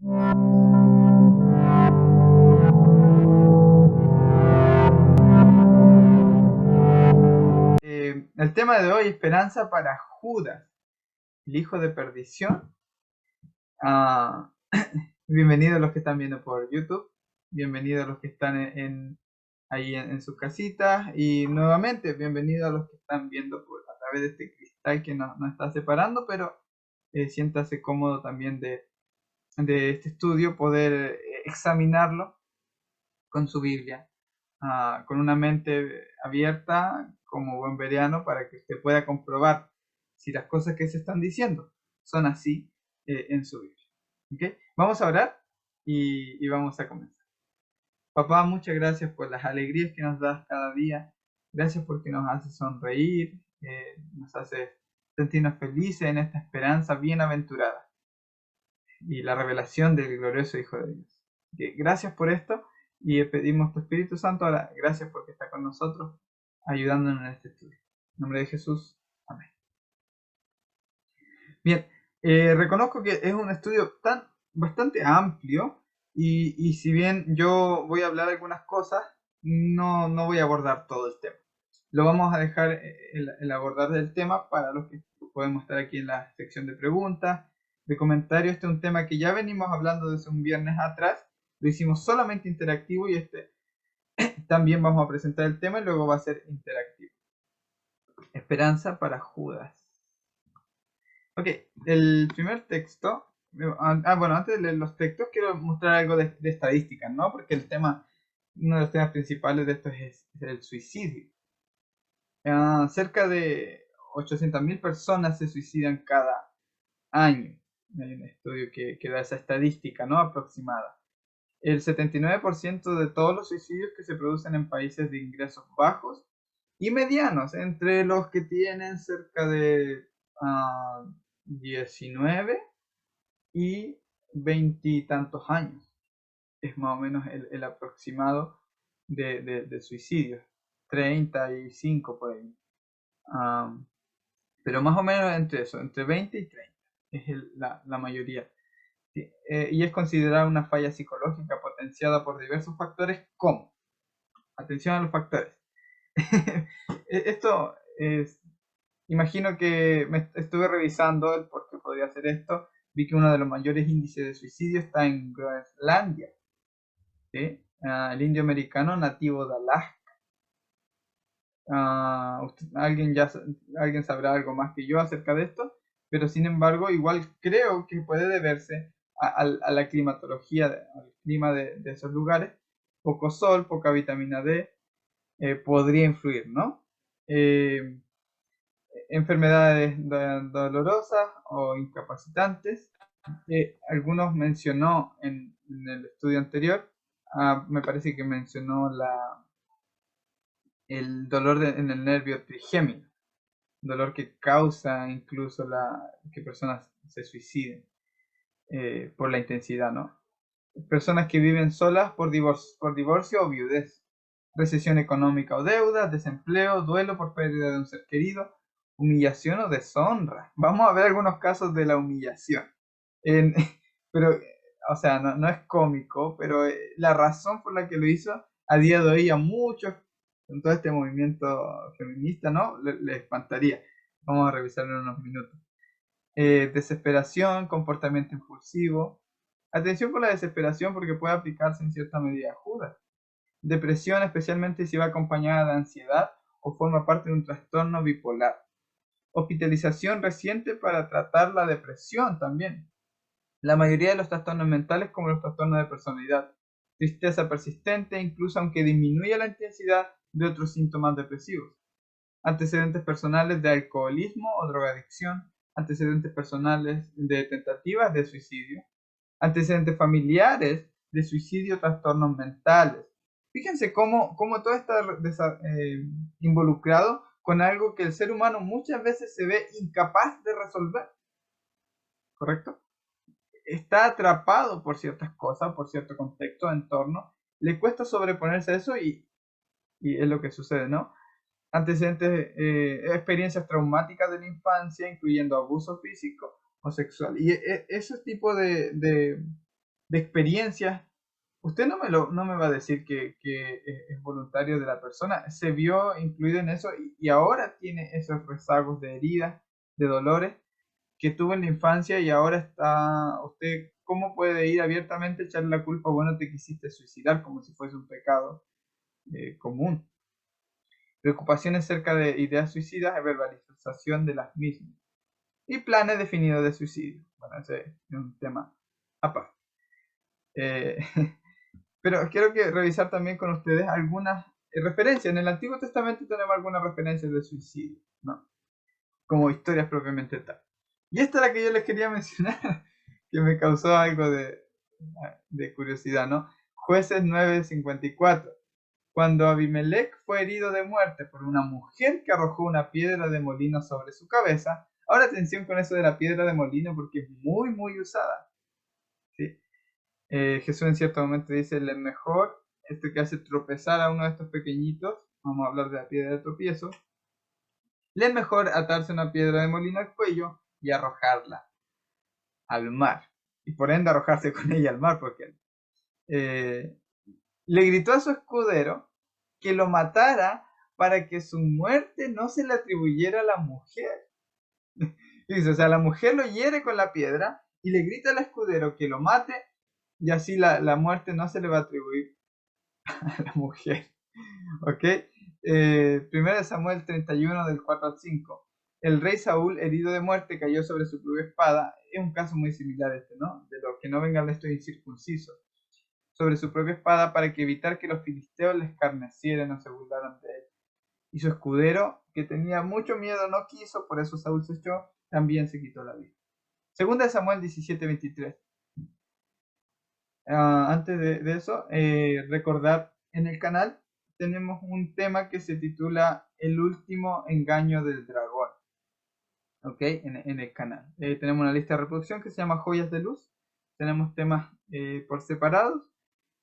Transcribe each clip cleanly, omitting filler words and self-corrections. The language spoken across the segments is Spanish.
El tema de hoy, esperanza para Judas, el hijo de perdición. Ah, bienvenidos los que están viendo por YouTube, bienvenidos los que están ahí en sus casitas, y nuevamente bienvenidos a los que están viendo a través de este cristal que nos está separando, pero siéntase cómodo también de este estudio, poder examinarlo con su Biblia, con una mente abierta como buen veriano, para que usted pueda comprobar si las cosas que se están diciendo son así en su Biblia. ¿Okay? Vamos a orar y vamos a comenzar. Papá, muchas gracias por las alegrías que nos das cada día. Gracias porque nos hace sonreír, nos hace sentirnos felices en esta esperanza bienaventurada y la revelación del glorioso Hijo de Dios. Gracias por esto, y pedimos tu Espíritu Santo ahora. Gracias porque está con nosotros, ayudándonos en este estudio. En nombre de Jesús. Amén. Bien, reconozco que es un estudio bastante amplio, y si bien yo voy a hablar algunas cosas, no voy a abordar todo el tema. Lo vamos a dejar el abordar del tema para los que podemos estar aquí en la sección de preguntas, de comentarios. Este es un tema que ya venimos hablando desde un viernes atrás. Lo hicimos solamente interactivo, y también vamos a presentar el tema y luego va a ser interactivo. Esperanza para Judas. Ok, el primer texto. Bueno, antes de leer los textos, quiero mostrar algo de estadísticas, ¿no? Porque uno de los temas principales de esto es el suicidio. Cerca de 800.000 personas se suicidan cada año. Hay un estudio que da esa estadística, ¿no? Aproximada. El 79% de todos los suicidios que se producen en países de ingresos bajos y medianos, entre los que tienen cerca de 19 y 20 y tantos años. Es más o menos el aproximado de suicidios. 35 por ahí. Pero más o menos entre eso, entre 20 y 30 es la mayoría. Sí, y es considerada una falla psicológica potenciada por diversos factores como, atención a los factores. Esto es, imagino que me estuve revisando el por qué podría hacer esto. Vi que uno de los mayores índices de suicidio está en Groenlandia, ¿sí? El indio americano nativo de Alaska. Alguien sabrá algo más que yo acerca de esto, pero sin embargo igual creo que puede deberse a la climatología, al clima de esos lugares. Poco sol, poca vitamina D, podría influir, ¿no? Enfermedades dolorosas o incapacitantes. Algunos mencionó en el estudio anterior. Me parece que mencionó el dolor en el nervio trigémino, dolor que causa incluso que personas se suiciden por la intensidad, ¿no? Personas que viven solas por divorcio o viudez, recesión económica o deuda, desempleo, duelo por pérdida de un ser querido, humillación o deshonra. Vamos a ver algunos casos de la humillación. Pero, o sea, no es cómico, pero la razón por la que lo hizo a día de hoy a muchos, con todo este movimiento feminista, ¿no? Le espantaría. Vamos a revisarlo en unos minutos. Desesperación, comportamiento impulsivo. Atención con la desesperación, porque puede aplicarse en cierta medida a Judas. Depresión, especialmente si va acompañada de ansiedad o forma parte de un trastorno bipolar. Hospitalización reciente para tratar la depresión también. La mayoría de los trastornos mentales, como los trastornos de personalidad. Tristeza persistente, incluso aunque disminuya la intensidad de otros síntomas depresivos. Antecedentes personales de alcoholismo o drogadicción. Antecedentes personales de tentativas de suicidio. Antecedentes familiares de suicidio, trastornos mentales. Fíjense cómo todo está involucrado con algo que el ser humano muchas veces se ve incapaz de resolver. ¿Correcto? Está atrapado por ciertas cosas, por cierto contexto, entorno. Le cuesta sobreponerse a eso, y es lo que sucede, ¿no? Antecedentes, experiencias traumáticas de la infancia, incluyendo abuso físico o sexual. Y ese tipo de de experiencias. Usted no me va a decir que es voluntario de la persona, se vio incluido en eso y ahora tiene esos rezagos de heridas, de dolores que tuvo en la infancia y ahora está usted, ¿cómo puede ir abiertamente a echarle la culpa? Bueno, te quisiste suicidar como si fuese un pecado común. Preocupaciones cerca de ideas suicidas y verbalización de las mismas. Y planes definidos de suicidio. Bueno, ese es un tema aparte. Eh, pero quiero revisar también con ustedes algunas referencias. En el Antiguo Testamento tenemos algunas referencias de suicidio, ¿no? Como historias propiamente tal. Y esta es la que yo les quería mencionar, que me causó algo de curiosidad, ¿no? Jueces 9:54. Cuando Abimelech fue herido de muerte por una mujer que arrojó una piedra de molino sobre su cabeza. Ahora atención con eso de la piedra de molino porque es muy, muy usada. ¿Sí? Jesús en cierto momento dice, es mejor esto que hace tropezar a uno de estos pequeñitos, vamos a hablar de la piedra de tropiezo, le es mejor atarse una piedra de molino al cuello y arrojarla al mar. Y por ende arrojarse con ella al mar, porque le gritó a su escudero que lo matara para que su muerte no se le atribuyera a la mujer. Dice, o sea, la mujer lo hiere con la piedra y le grita al escudero que lo mate y así la muerte no se le va a atribuir a la mujer. ¿Ok? Primero Samuel 31 del 4 al 5. El rey Saúl, herido de muerte, cayó sobre su propia espada. Es un caso muy similar a este, ¿no? De los que no vengan estos incircuncisos. Sobre su propia espada para que evitar que los filisteos le escarnecieran o se burlaran de él. Y su escudero, que tenía mucho miedo, no quiso, por eso Saúl se echó, también se quitó la vida. Segunda de Samuel 17:23. Antes de eso, recordar en el canal tenemos un tema que se titula El último engaño del dragón. ¿Ok? En el canal. Tenemos una lista de reproducción que se llama Joyas de Luz. Tenemos temas por separados.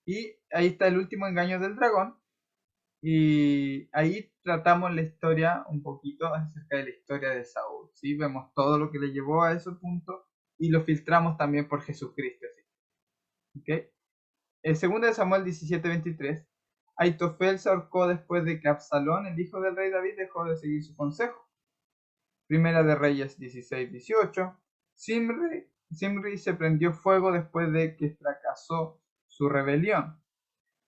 Y ahí está el último engaño del dragón. Y ahí tratamos la historia un poquito acerca de la historia de Saúl. ¿Sí? Vemos todo lo que le llevó a ese punto y lo filtramos también por Jesucristo. ¿Sí? ¿Ok? En 2 de Samuel 17:23, Aitofel se ahorcó después de que Absalón, el hijo del rey David, dejó de seguir su consejo. Primera de Reyes 16:18, Simri se prendió fuego después de que fracasó su rebelión.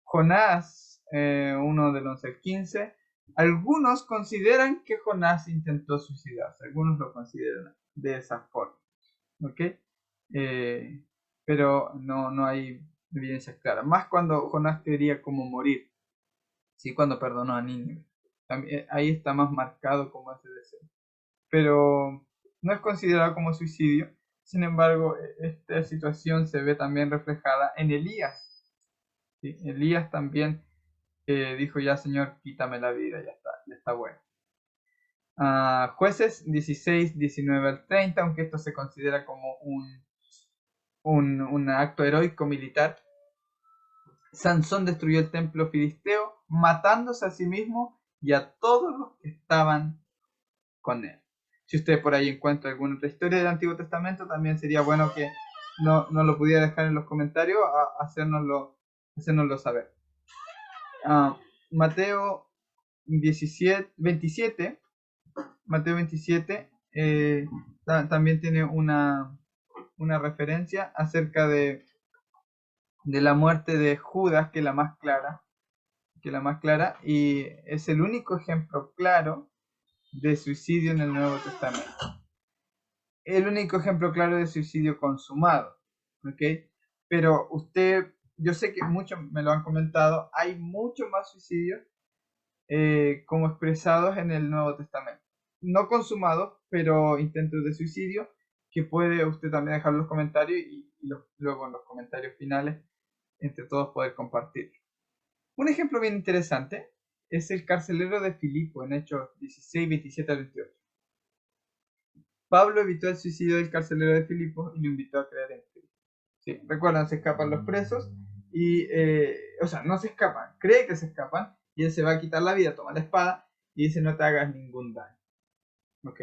Jonás 1 del 11 al 15, algunos consideran que Jonás intentó suicidarse, algunos lo consideran de esa forma, ¿ok? Pero no hay evidencias claras, más cuando Jonás quería como morir, ¿sí? Cuando perdonó a Nínive, ahí está más marcado como ese deseo, pero no es considerado como suicidio. Sin embargo, esta situación se ve también reflejada en Elías, ¿sí? Elías también dijo, ya Señor, quítame la vida, ya está bueno. Jueces 16:19 al 30, aunque esto se considera como un acto heroico militar. Sansón destruyó el templo filisteo, matándose a sí mismo y a todos los que estaban con él. Si usted por ahí encuentra alguna otra historia del Antiguo Testamento, también sería bueno que no lo pudiera dejar en los comentarios, hacérnoslo saber. Mateo 27, Mateo 27 también tiene una referencia acerca de la muerte de Judas, que es la más clara, y es el único ejemplo claro de suicidio en el Nuevo Testamento. El único ejemplo claro de suicidio consumado, ¿ok? Pero yo sé que muchos me lo han comentado, hay muchos más suicidios como expresados en el Nuevo Testamento. No consumados, pero intentos de suicidio, que puede usted también dejar en los comentarios y luego en los comentarios finales entre todos poder compartir. Un ejemplo bien interesante es el carcelero de Filipo en Hechos 16:27 al 28. Pablo evitó el suicidio del carcelero de Filipo y lo invitó a creer en Cristo. ¿Sí? Recuerdan, se escapan los presos y, no se escapan, cree que se escapan y él se va a quitar la vida, toma la espada y dice no te hagas ningún daño. ¿Ok?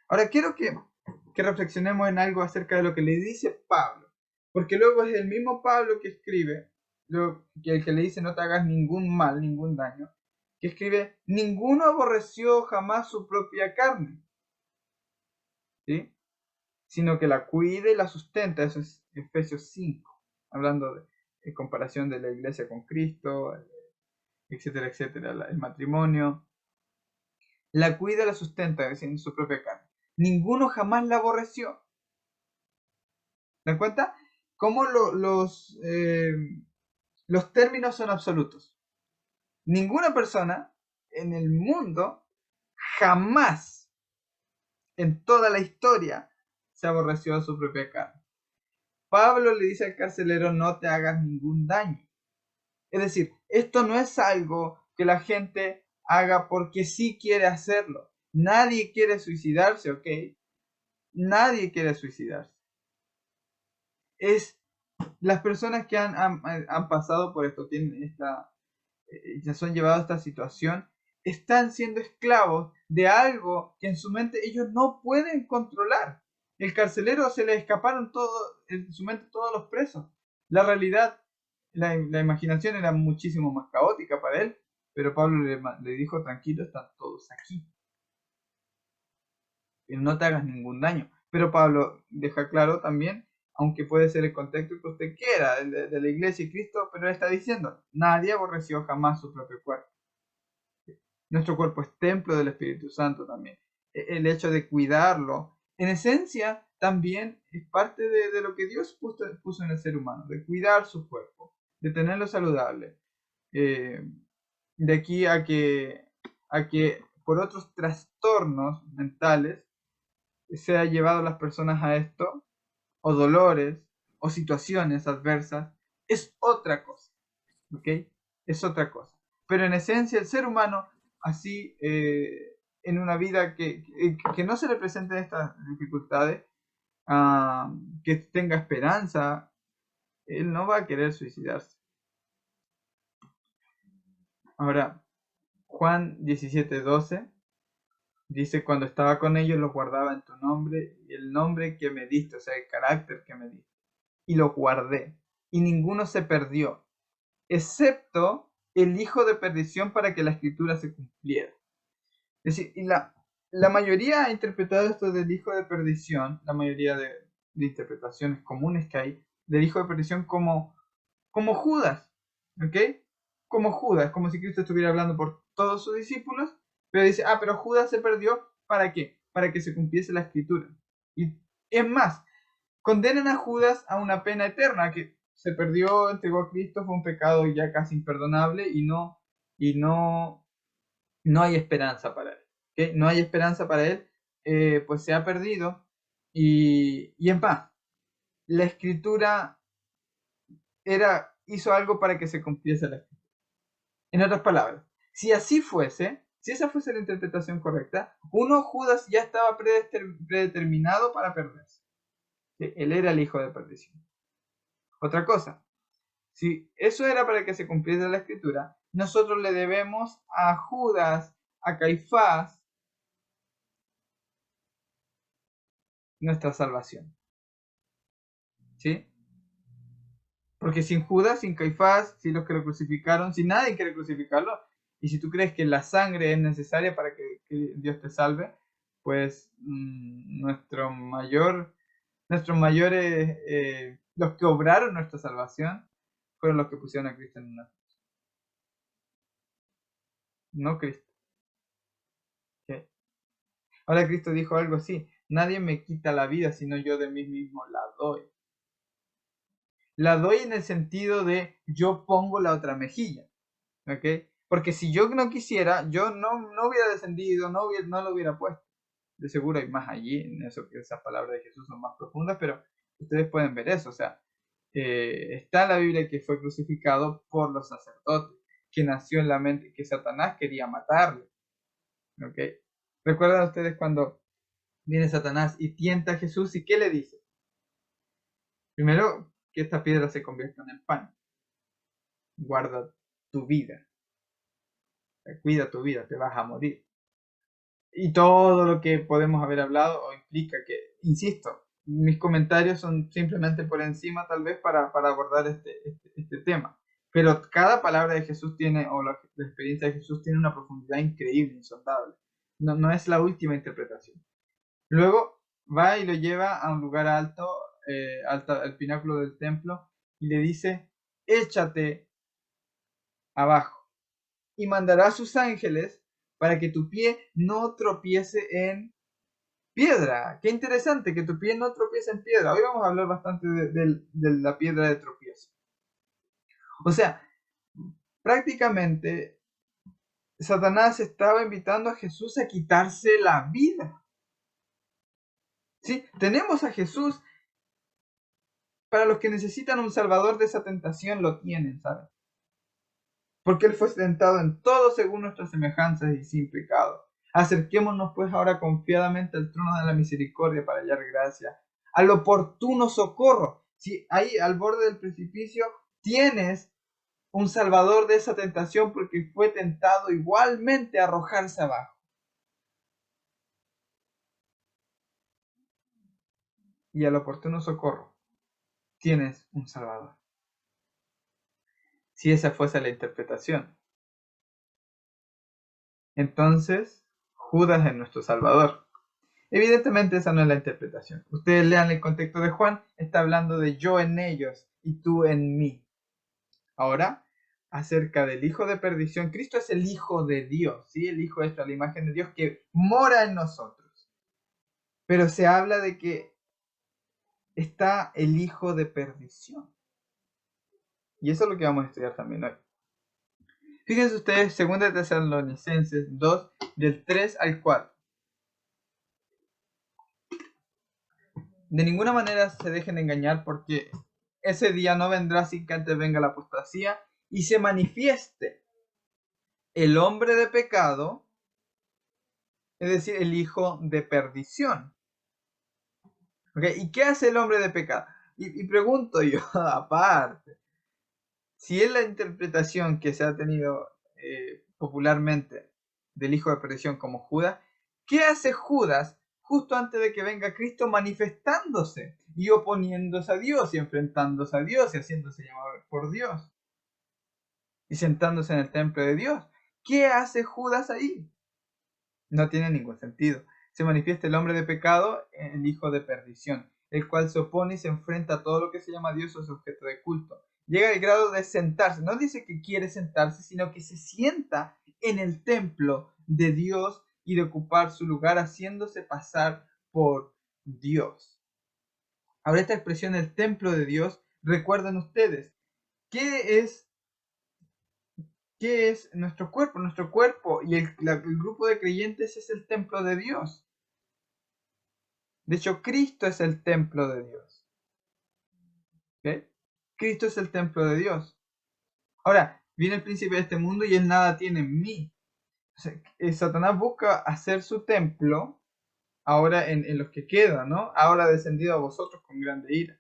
Ahora quiero que reflexionemos en algo acerca de lo que le dice Pablo. Porque luego es el mismo Pablo que escribe, que el que le dice no te hagas ningún mal, ningún daño, que escribe, ninguno aborreció jamás su propia carne, ¿sí? Sino que la cuida y la sustenta. Eso es Efesios 5, hablando de comparación de la iglesia con Cristo, etcétera, etcétera, el matrimonio. La cuida y la sustenta en su propia carne. Ninguno jamás la aborreció. ¿Te das cuenta? Cómo los términos son absolutos. Ninguna persona en el mundo jamás en toda la historia se aborreció a su propia carne. Pablo le dice al carcelero, no te hagas ningún daño. Es decir, esto no es algo que la gente haga porque sí quiere hacerlo. Nadie quiere suicidarse, ¿ok? Nadie quiere suicidarse. Es las personas que han pasado por esto, tienen ya son llevados a esta situación, están siendo esclavos de algo que en su mente ellos no pueden controlar. El carcelero se le escaparon en su mente todos los presos. La realidad, la imaginación era muchísimo más caótica para él, pero Pablo le dijo, tranquilo, están todos aquí. No te hagas ningún daño. Pero Pablo deja claro también, aunque puede ser el contexto que usted quiera, de la iglesia y Cristo, pero él está diciendo, nadie aborreció jamás su propio cuerpo. Nuestro cuerpo es templo del Espíritu Santo también. El hecho de cuidarlo, en esencia, también es parte de lo que Dios puso en el ser humano, de cuidar su cuerpo, de tenerlo saludable. De aquí a que por otros trastornos mentales se ha llevado a las personas a esto, o dolores, o situaciones adversas, es otra cosa, ¿ok? Es otra cosa. Pero en esencia el ser humano, así, en una vida que no se le presenten estas dificultades, que tenga esperanza, él no va a querer suicidarse. Ahora, Juan 17:12 dice, cuando estaba con ellos los guardaba en tu nombre y el nombre que me diste, o sea, el carácter que me diste, y lo guardé, y ninguno se perdió, excepto el hijo de perdición para que la escritura se cumpliera. Es decir, y la mayoría ha interpretado esto del hijo de perdición, la mayoría de interpretaciones comunes que hay, del hijo de perdición como Judas, ¿ok? Como Judas, como si Cristo estuviera hablando por todos sus discípulos, pero dice, pero Judas se perdió, ¿para qué? Para que se cumpliese la escritura. Y es más, condenan a Judas a una pena eterna, que se perdió, entregó a Cristo, fue un pecado ya casi imperdonable y no hay esperanza para él. ¿Okay? No hay esperanza para él, pues se ha perdido y en paz. La escritura hizo algo para que se cumpliese la escritura. En otras palabras, si así fuese, si esa fuese la interpretación correcta, Judas ya estaba predeterminado para perderse. ¿Sí? Él era el hijo de perdición. Otra cosa, si eso era para que se cumpliese la escritura, nosotros le debemos a Judas, a Caifás, nuestra salvación. ¿Sí? Porque sin Judas, sin Caifás, sin los que lo crucificaron, sin nadie quiere crucificarlo, y si tú crees que la sangre es necesaria para que Dios te salve, pues nuestros mayores, los que obraron nuestra salvación, fueron los que pusieron a Cristo en una cruz. No Cristo. ¿Okay? Ahora Cristo dijo algo así, nadie me quita la vida, sino yo de mí mismo la doy. La doy en el sentido de yo pongo la otra mejilla. ¿Ok? Porque si yo no quisiera, yo no hubiera descendido, no lo hubiera puesto. De seguro hay más allí, en eso que esas palabras de Jesús son más profundas, pero ustedes pueden ver eso. O sea, está en la Biblia que fue crucificado por los sacerdotes, que nació en la mente, que Satanás quería matarle. ¿Ok? ¿Recuerdan ustedes cuando viene Satanás y tienta a Jesús y qué le dice? Primero, que esta piedra se convierta en pan. Guarda tu vida. Cuida tu vida, te vas a morir. Y todo lo que podemos haber hablado implica que, insisto, mis comentarios son simplemente por encima, tal vez, para abordar este tema. Pero cada palabra de Jesús tiene, o la experiencia de Jesús tiene una profundidad increíble, insondable. No es la última interpretación. Luego va y lo lleva a un lugar alto, al pináculo del templo, y le dice, échate abajo, y mandará a sus ángeles para que tu pie no tropiece en piedra. Qué interesante que tu pie no tropiece en piedra. Hoy vamos a hablar bastante de la piedra de tropiezo. O sea, prácticamente Satanás estaba invitando a Jesús a quitarse la vida. ¿Sí? Tenemos a Jesús. Para los que necesitan un salvador de esa tentación, lo tienen, ¿sabes? Porque Él fue tentado en todo según nuestras semejanzas y sin pecado. Acerquémonos pues ahora confiadamente al trono de la misericordia para hallar gracia, al oportuno socorro. Si ahí al borde del precipicio tienes un salvador de esa tentación porque fue tentado igualmente a arrojarse abajo. Y al oportuno socorro tienes un salvador. Si esa fuese la interpretación, entonces Judas es nuestro salvador. Evidentemente esa no es la interpretación. Ustedes lean el contexto de Juan, está hablando de yo en ellos y tú en mí. Ahora, acerca del hijo de perdición, Cristo es el hijo de Dios, ¿sí? El hijo es la imagen de Dios que mora en nosotros. Pero se habla de que está el hijo de perdición. Y eso es lo que vamos a estudiar también hoy. Fíjense ustedes, 2 Tesalonicenses 2, del 3 al 4. De ninguna manera se dejen engañar, porque ese día no vendrá sin que antes venga la apostasía y se manifieste el hombre de pecado, es decir, el hijo de perdición. ¿Okay? ¿Y qué hace el hombre de pecado? Y pregunto yo, aparte, si es la interpretación que se ha tenido popularmente del hijo de perdición como Judas, ¿qué hace Judas justo antes de que venga Cristo manifestándose y oponiéndose a Dios y enfrentándose a Dios y haciéndose llamar por Dios y sentándose en el templo de Dios? ¿Qué hace Judas ahí? No tiene ningún sentido. Se manifiesta el hombre de pecado, el hijo de perdición, el cual se opone y se enfrenta a todo lo que se llama Dios o su objeto de culto. Llega al grado de sentarse. No dice que quiere sentarse, sino que se sienta en el templo de Dios y de ocupar su lugar haciéndose pasar por Dios. Ahora, esta expresión, el templo de Dios, recuerden ustedes, ¿qué es nuestro cuerpo? Nuestro cuerpo y el grupo de creyentes es el templo de Dios. De hecho, Cristo es el templo de Dios. ¿Okay? Cristo es el templo de Dios. Ahora, viene el príncipe de este mundo y él nada tiene en mí. O sea, Satanás busca hacer su templo ahora en los que quedan, ¿no? Ahora descendido a vosotros con grande ira.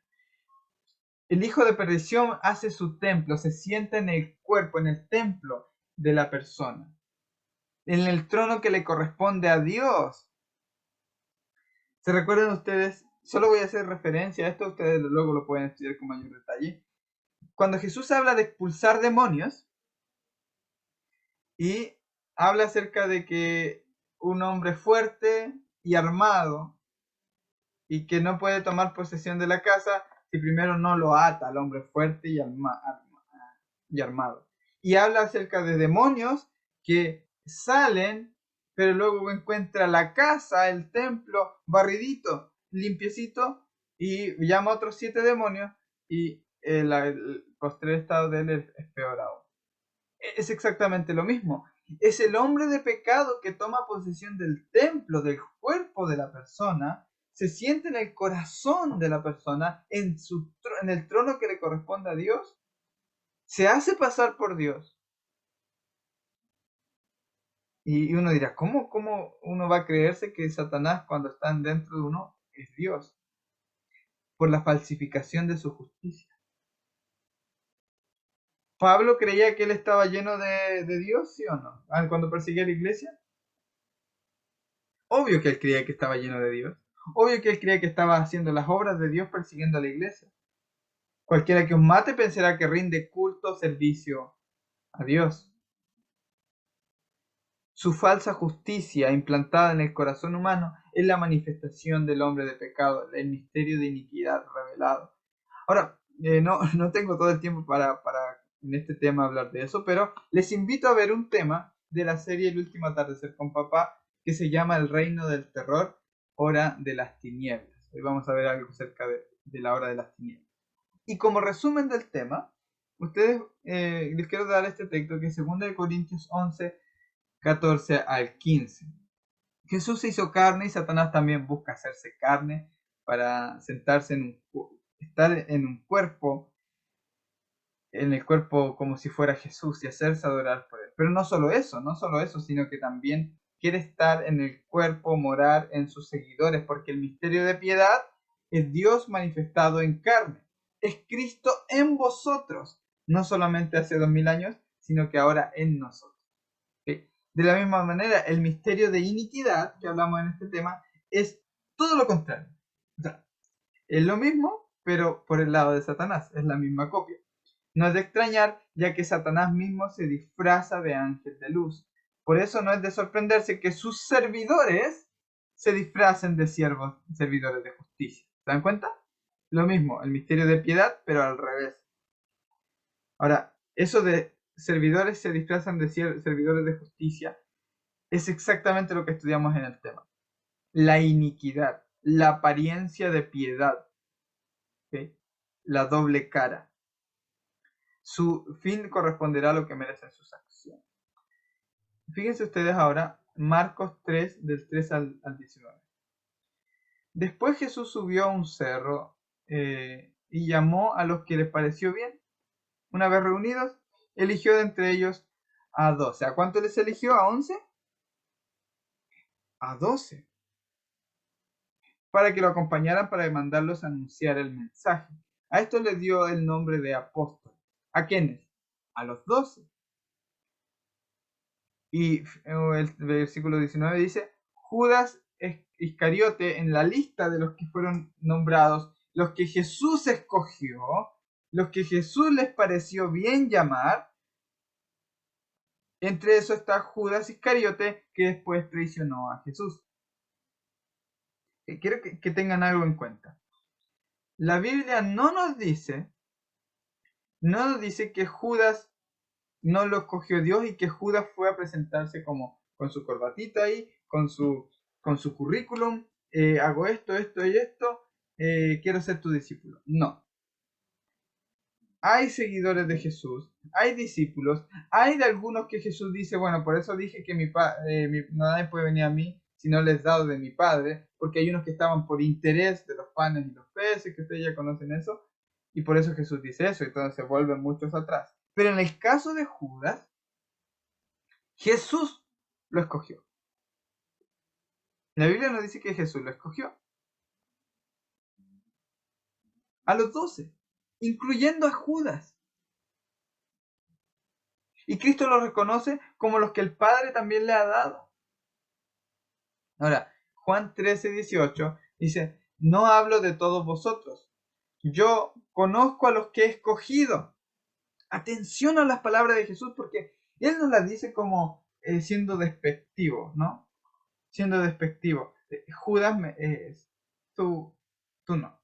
El hijo de perdición hace su templo, se sienta en el cuerpo, en el templo de la persona, en el trono que le corresponde a Dios. ¿Se recuerdan ustedes? Solo voy a hacer referencia a esto, ustedes luego lo pueden estudiar con mayor detalle. Cuando Jesús habla de expulsar demonios y habla acerca de que un hombre fuerte y armado y que no puede tomar posesión de la casa si primero no lo ata al hombre fuerte y armado. Y habla acerca de demonios que salen, pero luego encuentra la casa, el templo, barridito, limpiecito, y llama a otros 7 demonios, y el postrer estado de él es peor aún. Es exactamente lo mismo. Es el hombre de pecado que toma posesión del templo, del cuerpo de la persona, se siente en el corazón de la persona, en el trono que le corresponde a Dios, se hace pasar por Dios. Y uno dirá, ¿cómo uno va a creerse que Satanás, cuando está dentro de uno, es Dios? Por la falsificación de su justicia. ¿Pablo creía que él estaba lleno de Dios, sí o no? Cuando perseguía a la iglesia. Obvio que él creía que estaba lleno de Dios. Obvio que él creía que estaba haciendo las obras de Dios persiguiendo a la iglesia. Cualquiera que os mate pensará que rinde culto o servicio a Dios. Su falsa justicia implantada en el corazón humano es la manifestación del hombre de pecado, el misterio de iniquidad revelado. Ahora, no tengo todo el tiempo para en este tema hablar de eso, pero les invito a ver un tema de la serie El último atardecer con papá que se llama El reino del terror, hora de las tinieblas. Hoy vamos a ver algo acerca de la hora de las tinieblas. Y como resumen del tema, ustedes les quiero dar este texto que es 2 Corintios 11, 14 al 15. Jesús se hizo carne y Satanás también busca hacerse carne para sentarse estar en el cuerpo como si fuera Jesús y hacerse adorar por él. Pero no solo eso, sino que también quiere estar en el cuerpo, morar en sus seguidores, porque el misterio de piedad es Dios manifestado en carne. Es Cristo en vosotros, no solamente hace 2000 años, sino que ahora en nosotros. ¿Okay? De la misma manera, el misterio de iniquidad que hablamos en este tema es todo lo contrario. O sea, es lo mismo, pero por el lado de Satanás, es la misma copia. No es de extrañar, ya que Satanás mismo se disfraza de ángel de luz. Por eso no es de sorprenderse que sus servidores se disfracen de servidores de justicia. ¿Se dan cuenta? Lo mismo, el misterio de piedad, pero al revés. Ahora, eso de servidores se disfrazan de servidores de justicia es exactamente lo que estudiamos en el tema. La iniquidad, la apariencia de piedad, ¿okay? La doble cara. Su fin corresponderá a lo que merecen sus acciones. Fíjense ustedes ahora, Marcos 3, del 3 al 19. Después Jesús subió a un cerro y llamó a los que les pareció bien. Una vez reunidos, eligió de entre ellos a 12. ¿A cuánto les eligió? ¿A 11? A 12. Para que lo acompañaran para mandarlos a anunciar el mensaje. A esto les dio el nombre de apóstol. ¿A quiénes? A los 12. Y el versículo 19 dice, Judas Iscariote, en la lista de los que fueron nombrados, los que Jesús escogió, los que Jesús les pareció bien llamar, entre eso está Judas Iscariote, que después traicionó a Jesús. Quiero que tengan algo en cuenta. La Biblia no nos dice que Judas no lo escogió Dios y que Judas fue a presentarse como con su corbatita ahí, con su currículum, hago esto y esto, quiero ser tu discípulo. No. Hay seguidores de Jesús, hay discípulos, hay de algunos que Jesús dice, bueno, por eso dije que nadie puede venir a mí si no les he dado de mi Padre, porque hay unos que estaban por interés de los panes y los peces, que ustedes ya conocen eso, y por eso Jesús dice eso, y entonces se vuelven muchos atrás. Pero en el caso de Judas, Jesús lo escogió. La Biblia nos dice que Jesús lo escogió. A los 12, incluyendo a Judas. Y Cristo los reconoce como los que el Padre también le ha dado. Ahora, Juan 13, 18 dice, no hablo de todos vosotros. Yo conozco a los que he escogido. Atención a las palabras de Jesús porque Él nos las dice como siendo despectivo, ¿no? Siendo despectivo. Judas, tú no.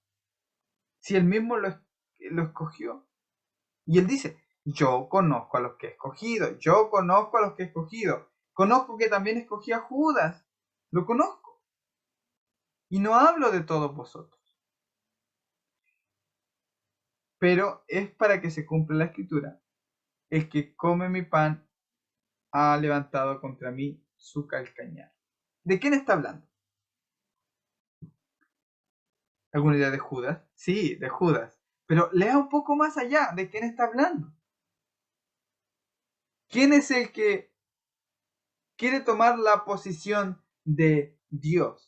Si Él mismo lo escogió. Y Él dice, yo conozco a los que he escogido. Yo conozco a los que he escogido. Conozco que también escogí a Judas. Lo conozco. Y no hablo de todos vosotros. Pero es para que se cumpla la escritura. El que come mi pan ha levantado contra mí su calcañar. ¿De quién está hablando? ¿Alguna idea de Judas? Sí, de Judas. Pero lea un poco más allá. ¿De quién está hablando? ¿Quién es el que quiere tomar la posición de Dios?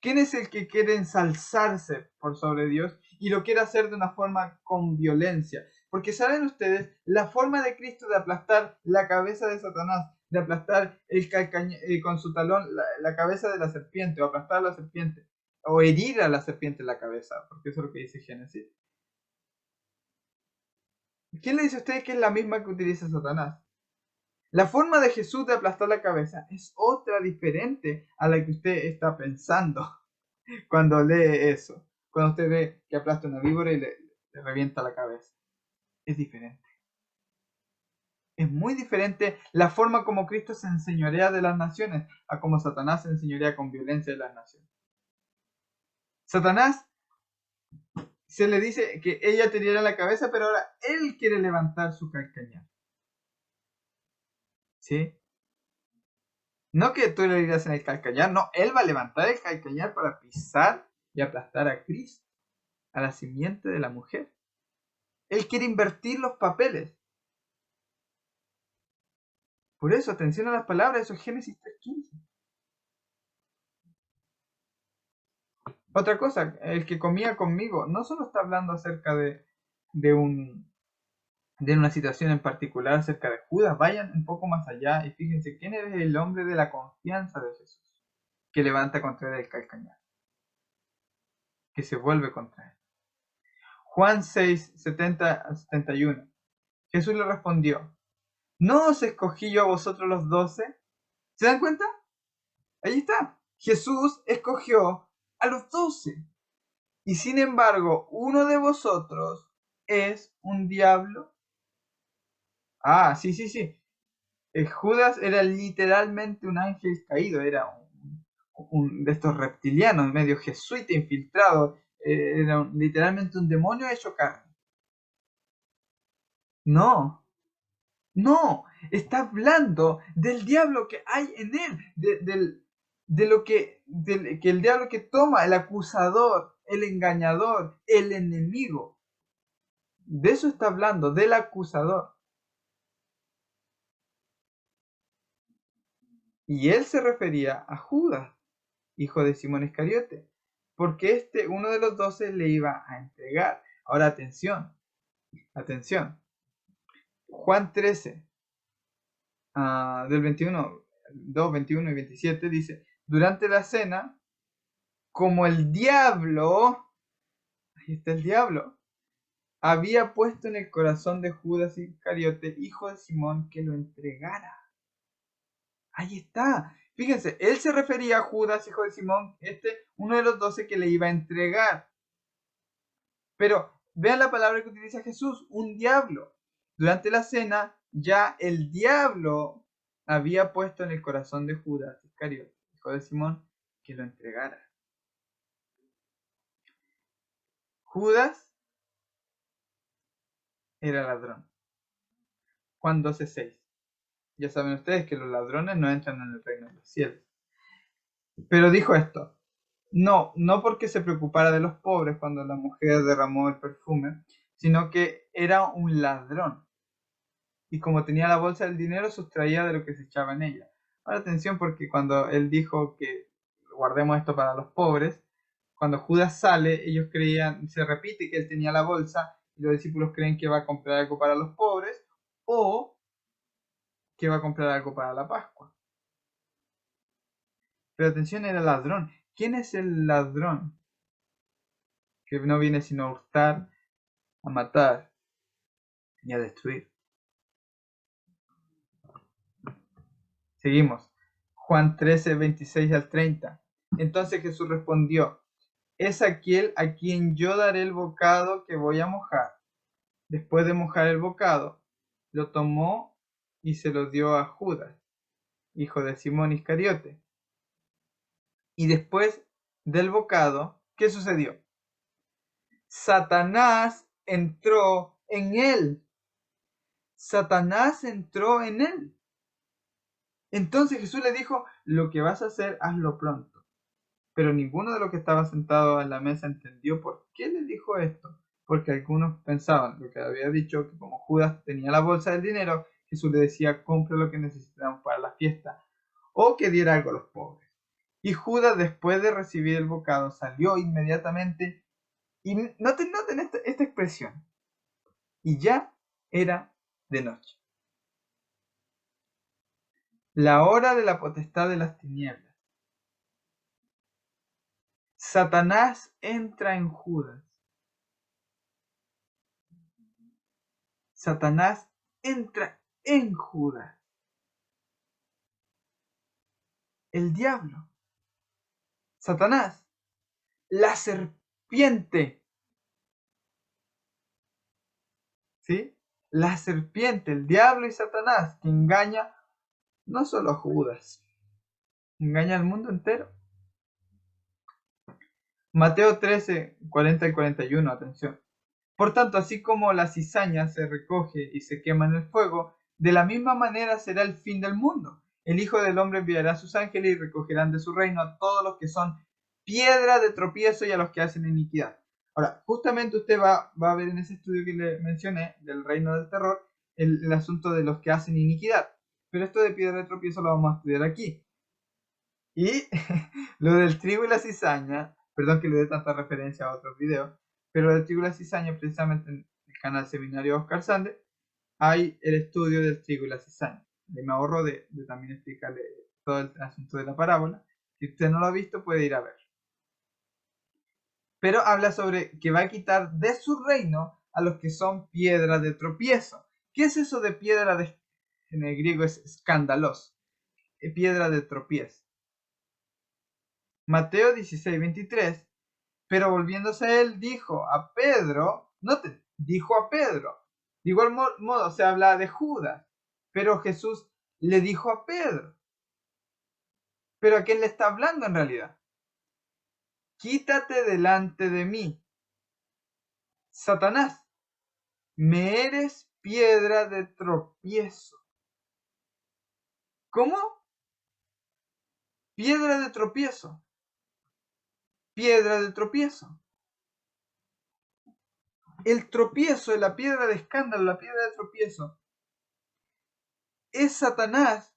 ¿Quién es el que quiere ensalzarse por sobre Dios y lo quiere hacer de una forma con violencia? Porque saben ustedes, la forma de Cristo de aplastar la cabeza de Satanás de aplastar con su talón la cabeza de la serpiente, o aplastar a la serpiente, o herir a la serpiente en la cabeza, porque eso es lo que dice Génesis. ¿Quién le dice a usted que es la misma que utiliza Satanás? La forma de Jesús de aplastar la cabeza es otra diferente a la que usted está pensando cuando lee eso. Cuando usted ve que aplasta una víbora y le revienta la cabeza. Es diferente. Es muy diferente la forma como Cristo se enseñorea de las naciones a como Satanás se enseñorea con violencia de las naciones. Satanás se le dice que ella te diera la cabeza, pero ahora él quiere levantar su calcañar. ¿Sí? No que tú le digas en el calcañar, no, él va a levantar el calcañar para pisar y aplastar a Cristo, a la simiente de la mujer. Él quiere invertir los papeles. Por eso, atención a las palabras, eso es Génesis 3:15. Otra cosa, el que comía conmigo no solo está hablando acerca de una situación en particular acerca de Judas. Vayan un poco más allá y fíjense quién es el hombre de la confianza de Jesús que levanta contra él el calcañar, que se vuelve contra él. Juan 6, 70-71. Jesús le respondió: ¿no os escogí yo a vosotros los 12? ¿Se dan cuenta? Ahí está. Jesús escogió a los 12. Y sin embargo, uno de vosotros es un diablo. Ah, sí. Judas era literalmente un ángel caído, era un de estos reptilianos, medio jesuita infiltrado, era literalmente un demonio hecho carne. No, está hablando del diablo que hay en él, que el diablo que toma, el acusador, el engañador, el enemigo. De eso está hablando, del acusador. Y él se refería a Judas, hijo de Simón Iscariote, porque uno de los 12, le iba a entregar. Ahora atención. Juan 13, del 21, 2, 21 y 27 dice: durante la cena, como el diablo, ahí está el diablo, había puesto en el corazón de Judas Iscariote, hijo de Simón, que lo entregara. Ahí está. Fíjense, él se refería a Judas, hijo de Simón, uno de los 12 que le iba a entregar. Pero vean la palabra que utiliza Jesús, un diablo. Durante la cena, ya el diablo había puesto en el corazón de Judas Iscariote, hijo de Simón, que lo entregara. Judas era ladrón. Juan 12:6. Ya saben ustedes que los ladrones no entran en el reino de los cielos. Pero dijo esto: no porque se preocupara de los pobres cuando la mujer derramó el perfume, sino que era un ladrón. Y como tenía la bolsa del dinero, sustraía de lo que se echaba en ella. Ahora atención, porque cuando él dijo que guardemos esto para los pobres, cuando Judas sale, ellos creían, se repite que él tenía la bolsa, y los discípulos creen que va a comprar algo para los pobres, o que va a comprar algo para la Pascua. Pero atención, era ladrón. ¿Quién es el ladrón? Que no viene sino a hurtar, a matar y a destruir. Seguimos. Juan 13, 26 al 30. Entonces Jesús respondió: es aquel a quien yo daré el bocado que voy a mojar. Después de mojar el bocado, lo tomó y se lo dio a Judas, hijo de Simón Iscariote. Y después del bocado, ¿qué sucedió? Satanás entró en él. Satanás entró en él. Entonces Jesús le dijo: lo que vas a hacer, hazlo pronto. Pero ninguno de los que estaba sentado en la mesa entendió por qué le dijo esto, porque algunos pensaban lo que había dicho, que como Judas tenía la bolsa del dinero, Jesús le decía: compre lo que necesitamos para la fiesta, o que diera algo a los pobres. Y Judas, después de recibir el bocado, salió inmediatamente, y noten esta expresión: y ya era de noche. La hora de la potestad de las tinieblas. Satanás entra en Judas. Satanás entra en Judas. El diablo. Satanás. La serpiente. ¿Sí? La serpiente, el diablo y Satanás, que engaña no solo a Judas, engaña al mundo entero. Mateo 13, 40 y 41, atención. Por tanto, así como la cizaña se recoge y se quema en el fuego, de la misma manera será el fin del mundo. El Hijo del Hombre enviará a sus ángeles y recogerán de su reino a todos los que son piedra de tropiezo y a los que hacen iniquidad. Ahora, justamente usted va a ver en ese estudio que le mencioné, del reino del terror, el asunto de los que hacen iniquidad. Pero esto de piedra de tropiezo lo vamos a estudiar aquí. Y lo del trigo y la cizaña, perdón que le dé tanta referencia a otros videos, pero lo del trigo y la cizaña, precisamente en el canal Seminario Oscar Sande, hay el estudio del trigo y la cizaña. Y me ahorro de también explicarle todo el asunto de la parábola. Si usted no lo ha visto, puede ir a ver. Pero habla sobre que va a quitar de su reino a los que son piedra de tropiezo. ¿Qué es eso de piedra de... En el griego es escándalos, piedra de tropiezo. Mateo 16, 23. Pero volviéndose a él, dijo a Pedro, dijo a Pedro. De igual modo se habla de Judas, pero Jesús le dijo a Pedro. ¿Pero a quién le está hablando en realidad? Quítate delante de mí, Satanás, me eres piedra de tropiezo. ¿Cómo? Piedra de tropiezo. Piedra de tropiezo. El tropiezo, la piedra de escándalo, la piedra de tropiezo, es Satanás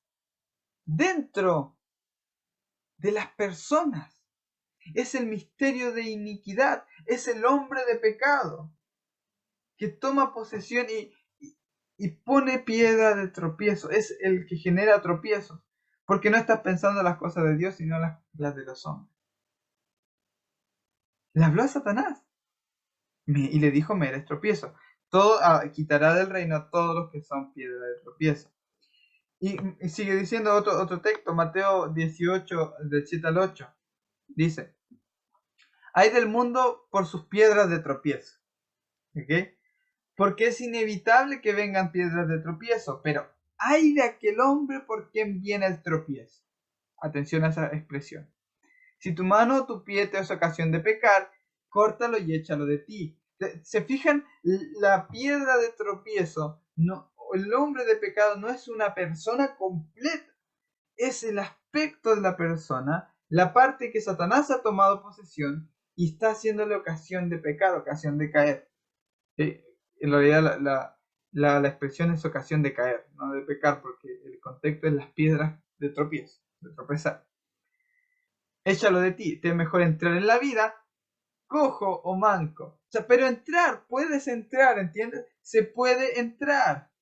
dentro de las personas. Es el misterio de iniquidad, es el hombre de pecado que toma posesión y pone piedra de tropiezo, es el que genera tropiezos, porque no estás pensando las cosas de Dios, sino las de los hombres. Le habló a Satanás y le dijo, me eres tropiezo. Todo quitará del reino a todos los que son piedra de tropiezo. Y sigue diciendo otro texto, Mateo 18, del 7 al 8. Dice, hay del mundo por sus piedras de tropiezo. ¿Ok? Porque es inevitable que vengan piedras de tropiezo, pero hay de aquel hombre por quien viene el tropiezo. Atención a esa expresión. Si tu mano o tu pie te es ocasión de pecar, córtalo y échalo de ti. ¿Se fijan? La piedra de tropiezo, no, el hombre de pecado no es una persona completa, es el aspecto de la persona, la parte que Satanás ha tomado posesión y está haciéndole ocasión de pecar, ocasión de caer. En realidad la expresión es ocasión de caer, no de pecar, porque el contexto es las piedras de tropiezo, de tropezar. Échalo de ti, te es mejor entrar en la vida cojo o manco. O sea, pero entrar, puedes entrar, ¿entiendes? Se puede entrar.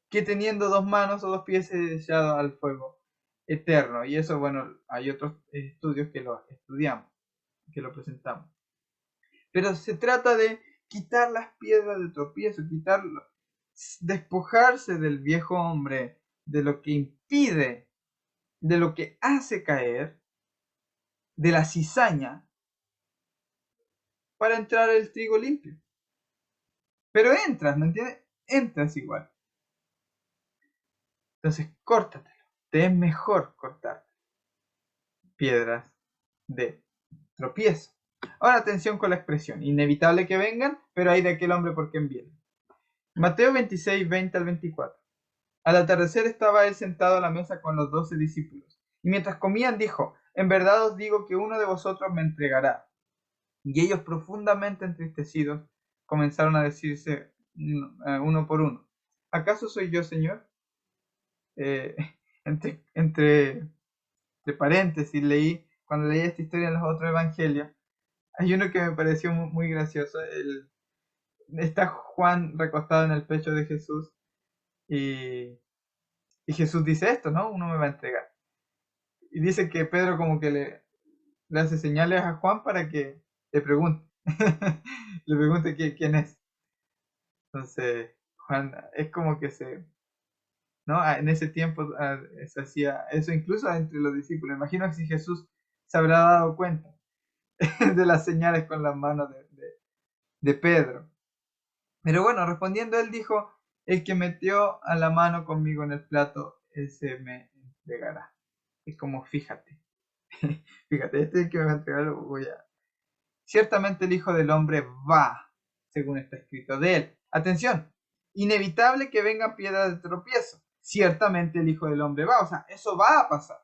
Que teniendo dos manos o dos pies echado al fuego eterno. Y eso, bueno, hay otros estudios que lo estudiamos, que lo presentamos. Pero se trata de quitar las piedras de tropiezo, quitarlo, despojarse del viejo hombre, de lo que impide, de lo que hace caer, de la cizaña, para entrar el trigo limpio. Pero entras, ¿me entiendes? Entras igual. Entonces, córtatelo. Te es mejor cortar piedras de tropiezo. Ahora atención con la expresión. Inevitable que vengan, pero hay de aquel hombre por quien viene. Mateo 26, 20 al 24. Al atardecer estaba él sentado a la mesa con los 12 discípulos. Y mientras comían dijo, en verdad os digo que uno de vosotros me entregará. Y ellos profundamente entristecidos comenzaron a decirse uno por uno, ¿acaso soy yo, Señor? Entre paréntesis, cuando leí esta historia en los otros evangelios, hay uno que me pareció muy gracioso. Está Juan recostado en el pecho de Jesús y Y Jesús dice esto, ¿no? Uno me va a entregar. Y dice que Pedro como que le hace señales a Juan para que le pregunte. Le pregunte quién es. Entonces, Juan es como que ¿no? En ese tiempo se hacía eso incluso entre los discípulos. Imagino que si Jesús se habrá dado cuenta de las señales con las manos de Pedro. Pero bueno, respondiendo él dijo, el que metió a la mano conmigo en el plato, ese me entregará. Es como, fíjate, fíjate, este es el que me va a entregar, voy a... Ciertamente el Hijo del Hombre va, según está escrito de él. Atención, inevitable que vengan piedras de tropiezo. Ciertamente el Hijo del Hombre va, o sea, eso va a pasar.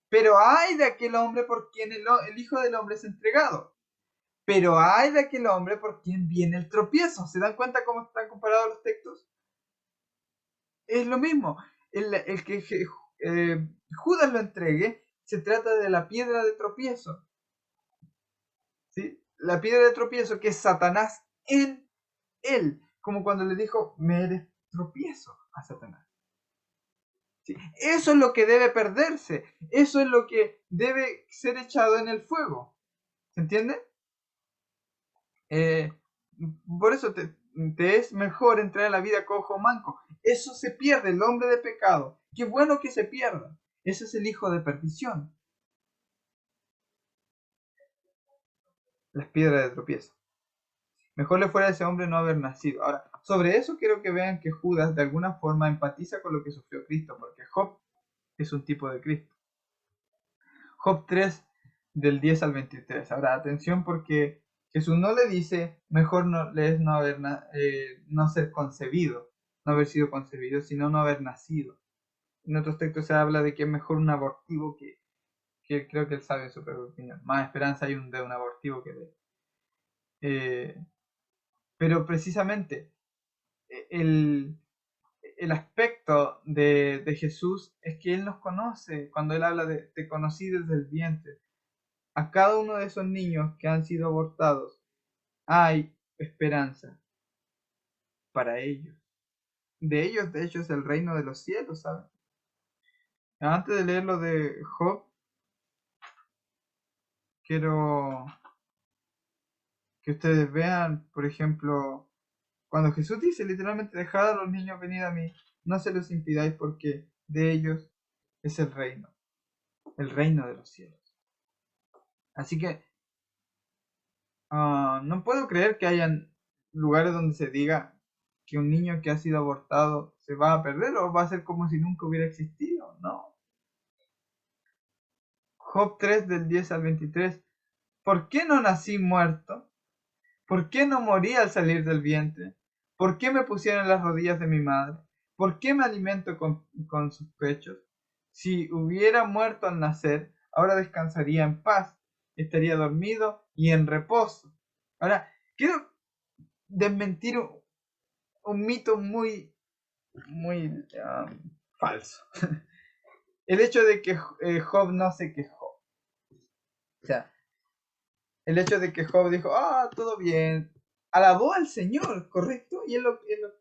Pero hay de aquel hombre por quien el Hijo del Hombre es entregado. Pero hay de aquel hombre por quien viene el tropiezo. ¿Se dan cuenta cómo están comparados los textos? Es lo mismo. El que Judas lo entregue se trata de la piedra de tropiezo. ¿Sí? La piedra de tropiezo que es Satanás en él. Como cuando le dijo, me eres tropiezo a Satanás. ¿Sí? Eso es lo que debe perderse. Eso es lo que debe ser echado en el fuego. ¿Se entiende? Por eso te es mejor entrar a la vida cojo o manco. Eso se pierde, el hombre de pecado. Qué bueno que se pierda. Ese es el hijo de perdición. Las piedras de tropiezo. Mejor le fuera a ese hombre no haber nacido. Ahora, sobre eso quiero que vean que Judas de alguna forma empatiza con lo que sufrió Cristo, porque Job es un tipo de Cristo. Job 3, del 10 al 23. Ahora, atención porque Jesús no le dice, mejor no ser concebido, no haber sido concebido, sino no haber nacido. En otros textos se habla de que es mejor un abortivo que creo que él sabe su propia opinión. Más esperanza hay de un abortivo que de... pero precisamente el, el aspecto de Jesús es que Él nos conoce. Cuando Él habla de te conocí desde el vientre, a cada uno de esos niños que han sido abortados hay esperanza para ellos. De ellos, de hecho, es el reino de los cielos, ¿saben? Antes de leer lo de Job, quiero que ustedes vean, por ejemplo, cuando Jesús dice literalmente, dejad a los niños venir a mí, no se los impidáis porque de ellos es el reino de los cielos. Así que no puedo creer que hayan lugares donde se diga que un niño que ha sido abortado se va a perder o va a ser como si nunca hubiera existido, ¿no? Job 3 del 10 al 23. ¿Por qué no nací muerto? ¿Por qué no morí al salir del vientre? ¿Por qué me pusieron en las rodillas de mi madre? ¿Por qué me alimento con sus pechos? Si hubiera muerto al nacer, ahora descansaría en paz, estaría dormido y en reposo. Ahora, quiero desmentir un mito muy, muy falso. El hecho de que Job no se quejó. O sea, el hecho de que Job dijo, todo bien, alabó al Señor, ¿correcto? Y él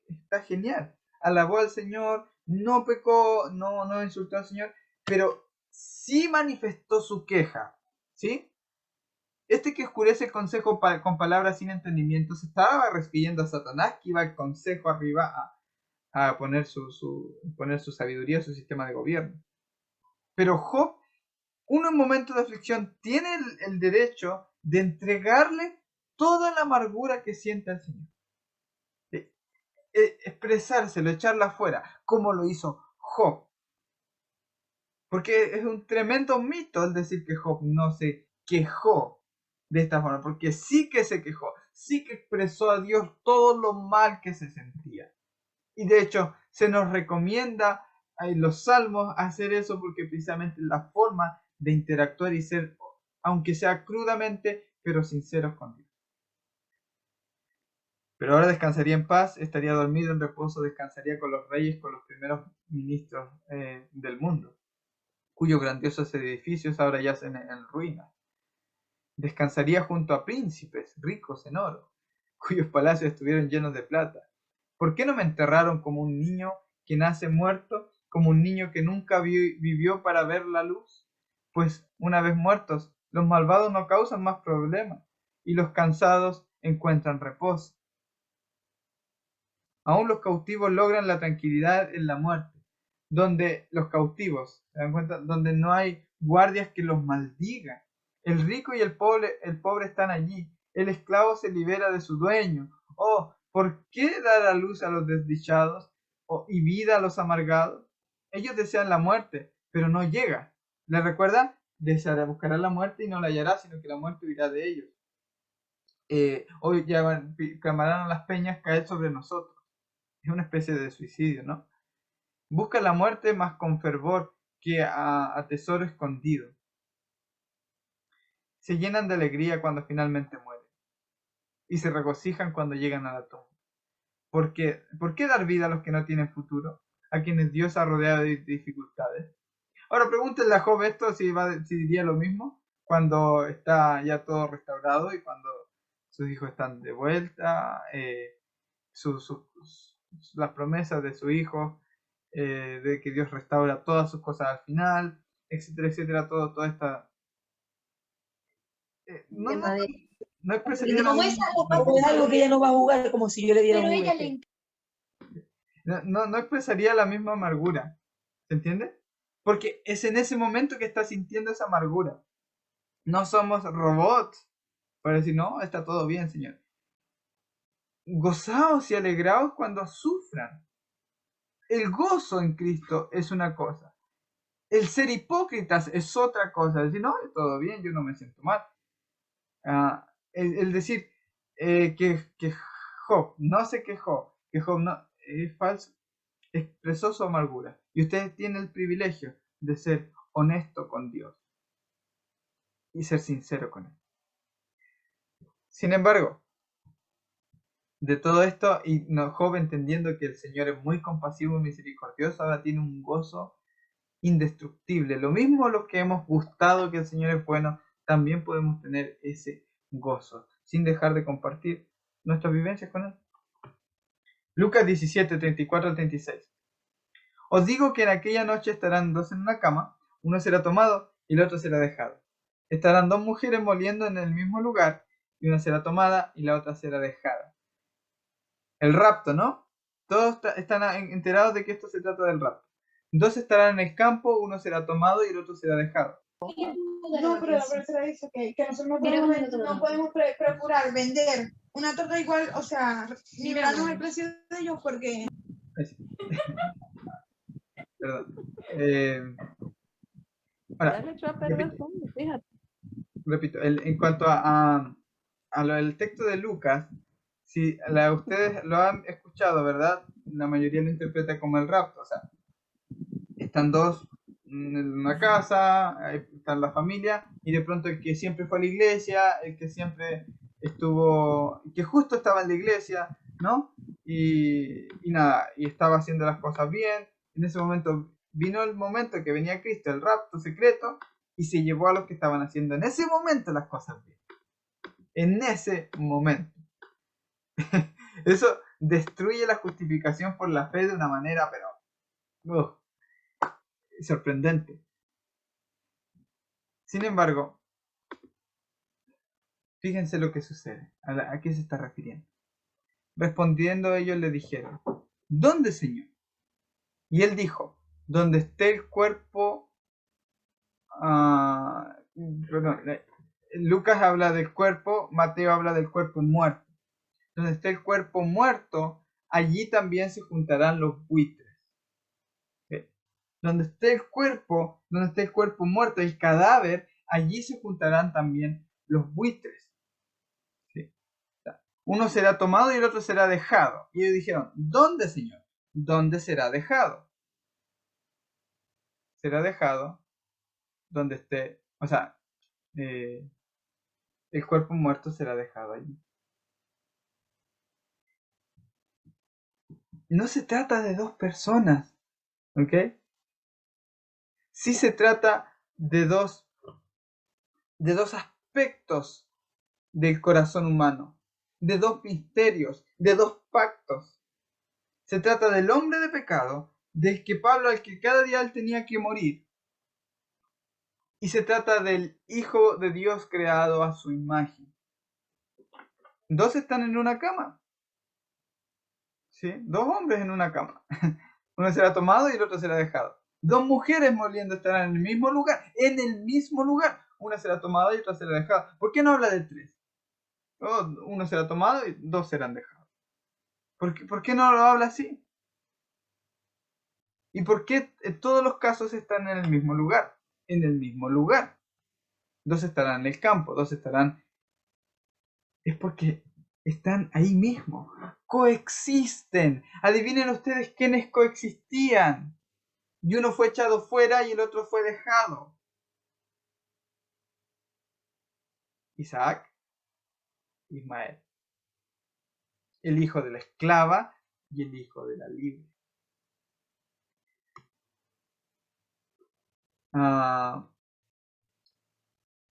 está genial. Alabó al Señor, no pecó, no insultó al Señor, pero sí manifestó su queja, ¿sí? Este que oscurece el consejo con palabras sin entendimiento se estaba refiriendo a Satanás, que iba al consejo arriba a poner poner su sabiduría, su sistema de gobierno. Pero Job, uno en momentos de aflicción, tiene el derecho de entregarle toda la amargura que siente al Señor. Expresárselo, echarla afuera, como lo hizo Job. Porque es un tremendo mito el decir que Job no se quejó de esta forma, porque sí que se quejó, sí que expresó a Dios todo lo mal que se sentía. Y de hecho, se nos recomienda en los salmos hacer eso porque precisamente es la forma de interactuar y ser, aunque sea crudamente, pero sinceros con Dios. Pero ahora descansaría en paz, estaría dormido en reposo, descansaría con los reyes, con los primeros ministros del mundo, cuyos grandiosos edificios ahora yacen en ruinas. Descansaría junto a príncipes ricos en oro, cuyos palacios estuvieron llenos de plata. ¿Por qué no me enterraron como un niño que nace muerto como un niño que nunca vivió para ver la luz? Pues una vez muertos, los malvados no causan más problemas y los cansados encuentran reposo. Aún los cautivos logran la tranquilidad en la muerte, donde los cautivos, ¿se dan cuenta? Donde no hay guardias que los maldigan. El rico y el pobre están allí. El esclavo se libera de su dueño. Oh, ¿por qué dar a luz a los desdichados y vida a los amargados? Ellos desean la muerte, pero no llega. ¿Les recuerda? Buscarán la muerte y no la hallará, sino que la muerte huirá de ellos. Hoy clamarán a las peñas caer sobre nosotros. Es una especie de suicidio, ¿no? Busca la muerte más con fervor que a tesoro escondido. Se llenan de alegría cuando finalmente mueren y se regocijan cuando llegan a la tumba. ¿Por qué dar vida a los que no tienen futuro? A quienes Dios ha rodeado de dificultades. Ahora pregúntenle a Job esto si diría lo mismo cuando está ya todo restaurado y cuando sus hijos están de vuelta, las promesas de su hijo, de que Dios restaura todas sus cosas al final, etcétera, etcétera, toda esta... no expresaría Pero como esa es algo que ella no va a jugar, como si yo le diera un juguete. No expresaría la misma amargura, ¿se entiende? Porque es en ese momento que está sintiendo esa amargura. No somos robots para decir, no, está todo bien, Señor. Gozaos y alegraos cuando sufran. El gozo en Cristo es una cosa. El ser hipócritas es otra cosa. Decir, no, todo bien, yo no me siento mal. El decir que Job no se quejó, que Job no es falso, expresó su amargura. Y usted tiene el privilegio de ser honesto con Dios y ser sincero con Él. Sin embargo, de todo esto, y Job, entendiendo que el Señor es muy compasivo y misericordioso, ahora tiene un gozo indestructible. Lo mismo los que hemos gustado que el Señor es bueno, también podemos tener ese gozo, sin dejar de compartir nuestras vivencias con Él. Lucas 17, 34 al 36. Os digo que en aquella noche estarán dos en una cama, uno será tomado y el otro será dejado. Estarán dos mujeres moliendo en el mismo lugar, y una será tomada y la otra será dejada. El rapto, ¿no? Todos están enterados de que esto se trata del rapto. Dos estarán en el campo, uno será tomado y el otro será dejado. No, pero la profesora dice que nosotros no podemos procurar vender una torta igual, o sea, nivelarnos el precio de ellos porque... Perdón. Ahora, repito, en cuanto a lo del texto de Lucas, si ustedes lo han escuchado, ¿verdad? La mayoría lo interpreta como el rapto, o sea, están dos en una casa, está la familia, y de pronto el que siempre fue a la iglesia, el que siempre que justo estaba en la iglesia, ¿no? Y nada, y estaba haciendo las cosas bien. En ese momento vino el momento que venía Cristo, el rapto secreto, y se llevó a los que estaban haciendo en ese momento las cosas bien. En ese momento. Eso destruye la justificación por la fe de una manera, pero sorprendente. Sin embargo, fíjense lo que sucede. ¿A qué se está refiriendo? Respondiendo ellos le dijeron, ¿dónde, Señor? Y él dijo, donde esté el cuerpo... Lucas habla del cuerpo, Mateo habla del cuerpo muerto. Donde esté el cuerpo muerto, allí también se juntarán los buitres. ¿Sí? Donde esté el cuerpo muerto, el cadáver, allí se juntarán también los buitres. ¿Sí? Uno será tomado y el otro será dejado. Y ellos dijeron, ¿dónde, Señor? ¿Dónde será dejado? Será dejado donde esté, o sea, el cuerpo muerto será dejado allí. No se trata de dos personas, ¿ok? Sí se trata de dos aspectos del corazón humano, de dos misterios, de dos pactos. Se trata del hombre de pecado del que Pablo, al que cada día él tenía que morir. Y se trata del Hijo de Dios creado a su imagen. Dos están en una cama. ¿Sí? Dos hombres en una cama. Uno será tomado y el otro será dejado. Dos mujeres moliendo estarán en el mismo lugar. En el mismo lugar. Una será tomada y otra será dejada. ¿Por qué no habla de tres? Oh, uno será tomado y dos serán dejados. ¿Por qué no lo habla así? ¿Y por qué en todos los casos están en el mismo lugar? En el mismo lugar. Dos estarán en el campo, dos estarán... Es porque están ahí mismo. Coexisten. Adivinen ustedes quiénes coexistían. Y uno fue echado fuera y el otro fue dejado. Isaac, Ismael. El hijo de la esclava y el hijo de la libre.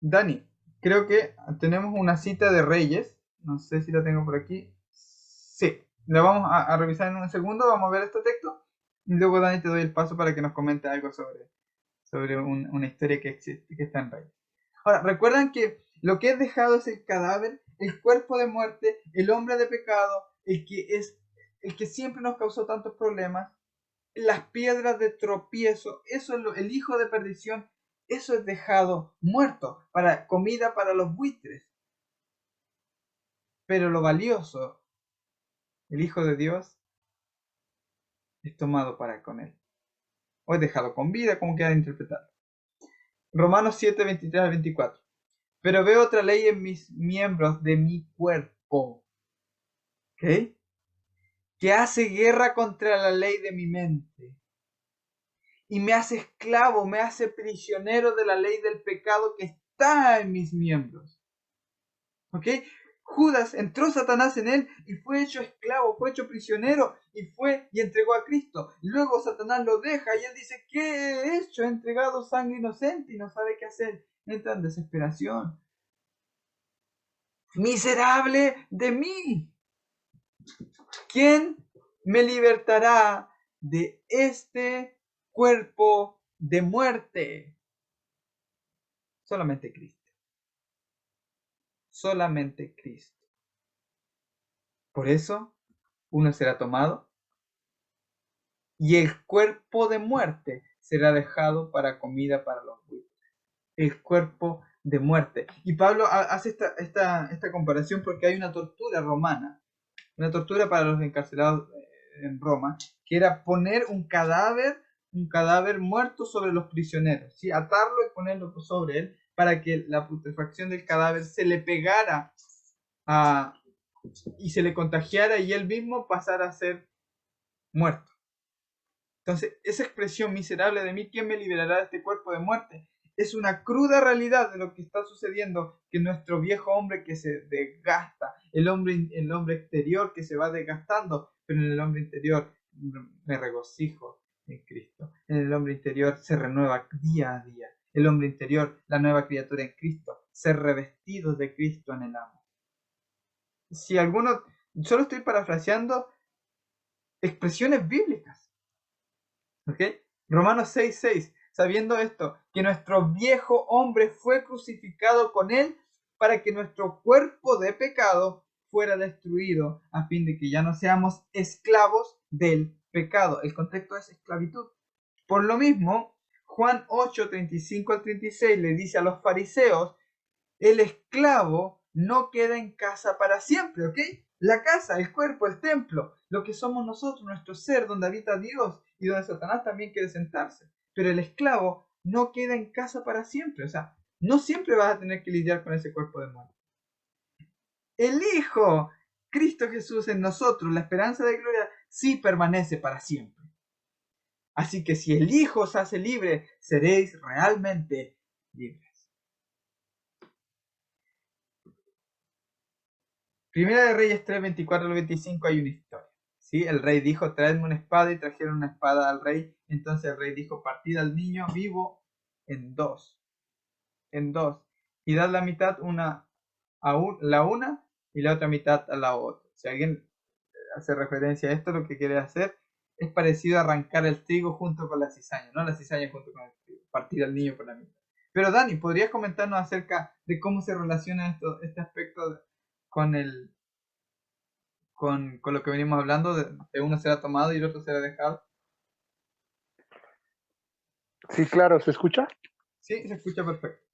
Dani, creo que tenemos una cita de Reyes. No sé si la tengo por aquí. Sí, la vamos a revisar en un segundo. Vamos a ver este texto. Y luego, Dani, te doy el paso para que nos comente algo sobre una historia que existe, que está en Reyes. Ahora, recuerdan que lo que es dejado es el cadáver, el cuerpo de muerte, el hombre de pecado, el que siempre nos causó tantos problemas, las piedras de tropiezo, eso es el hijo de perdición, eso es dejado muerto para comida para los buitres. Pero lo valioso, el Hijo de Dios, es tomado para con él. O es dejado con vida, como queda interpretado. Romanos 7, 23 al 24. Pero veo otra ley en mis miembros de mi cuerpo. ¿Ok? Que hace guerra contra la ley de mi mente. Y me hace esclavo, me hace prisionero de la ley del pecado que está en mis miembros. ¿Ok? Judas, entró Satanás en él y fue hecho esclavo, fue hecho prisionero y entregó a Cristo. Luego Satanás lo deja y él dice, ¿qué he hecho? He entregado sangre inocente y no sabe qué hacer. Entra en desesperación. Miserable de mí. ¿Quién me libertará de este cuerpo de muerte? Solamente Cristo. Solamente Cristo. Por eso, uno será tomado y el cuerpo de muerte será dejado para comida para los buitres. El cuerpo de muerte. Y Pablo hace esta comparación porque hay una tortura romana, una tortura para los encarcelados en Roma, que era poner un cadáver muerto sobre los prisioneros, ¿sí? Atarlo y ponerlo sobre él para que la putrefacción del cadáver se le pegara y se le contagiara y él mismo pasara a ser muerto. Entonces, esa expresión miserable de mí, ¿quién me liberará de este cuerpo de muerte? Es una cruda realidad de lo que está sucediendo, que nuestro viejo hombre que se desgasta, el hombre exterior que se va desgastando, pero en el hombre interior me regocijo en Cristo. En el hombre interior se renueva día a día. El hombre interior, la nueva criatura en Cristo, ser revestidos de Cristo en el amo. Si alguno, solo estoy parafraseando expresiones bíblicas. ¿Ok? Romanos 6:6, sabiendo esto, que nuestro viejo hombre fue crucificado con él para que nuestro cuerpo de pecado fuera destruido, a fin de que ya no seamos esclavos del pecado. El contexto es esclavitud. Por lo mismo, Juan 8:35 al 36 le dice a los fariseos, el esclavo no queda en casa para siempre, ¿ok? La casa, el cuerpo, el templo, lo que somos nosotros, nuestro ser, donde habita Dios y donde Satanás también quiere sentarse. Pero el esclavo no queda en casa para siempre, o sea, no siempre vas a tener que lidiar con ese cuerpo de muerte. El Hijo, Cristo Jesús en nosotros, la esperanza de gloria, sí permanece para siempre. Así que si el Hijo os hace libre, seréis realmente libres. Primera de Reyes 3, 24 al 25 hay una historia. ¿Sí? El rey dijo, traedme una espada, y trajeron una espada al rey. Entonces el rey dijo, partid al niño vivo en dos, y dad la mitad la una y la otra mitad a la otra. Si alguien hace referencia a esto, lo que quiere hacer es parecido a arrancar el trigo junto con la cizaña, no la cizaña junto con el trigo, partir al niño por la mitad. Pero Dani, ¿podrías comentarnos acerca de cómo se relaciona este aspecto con con lo que venimos hablando, de uno será tomado y el otro será dejado? Sí, claro, ¿se escucha? Sí, se escucha perfecto.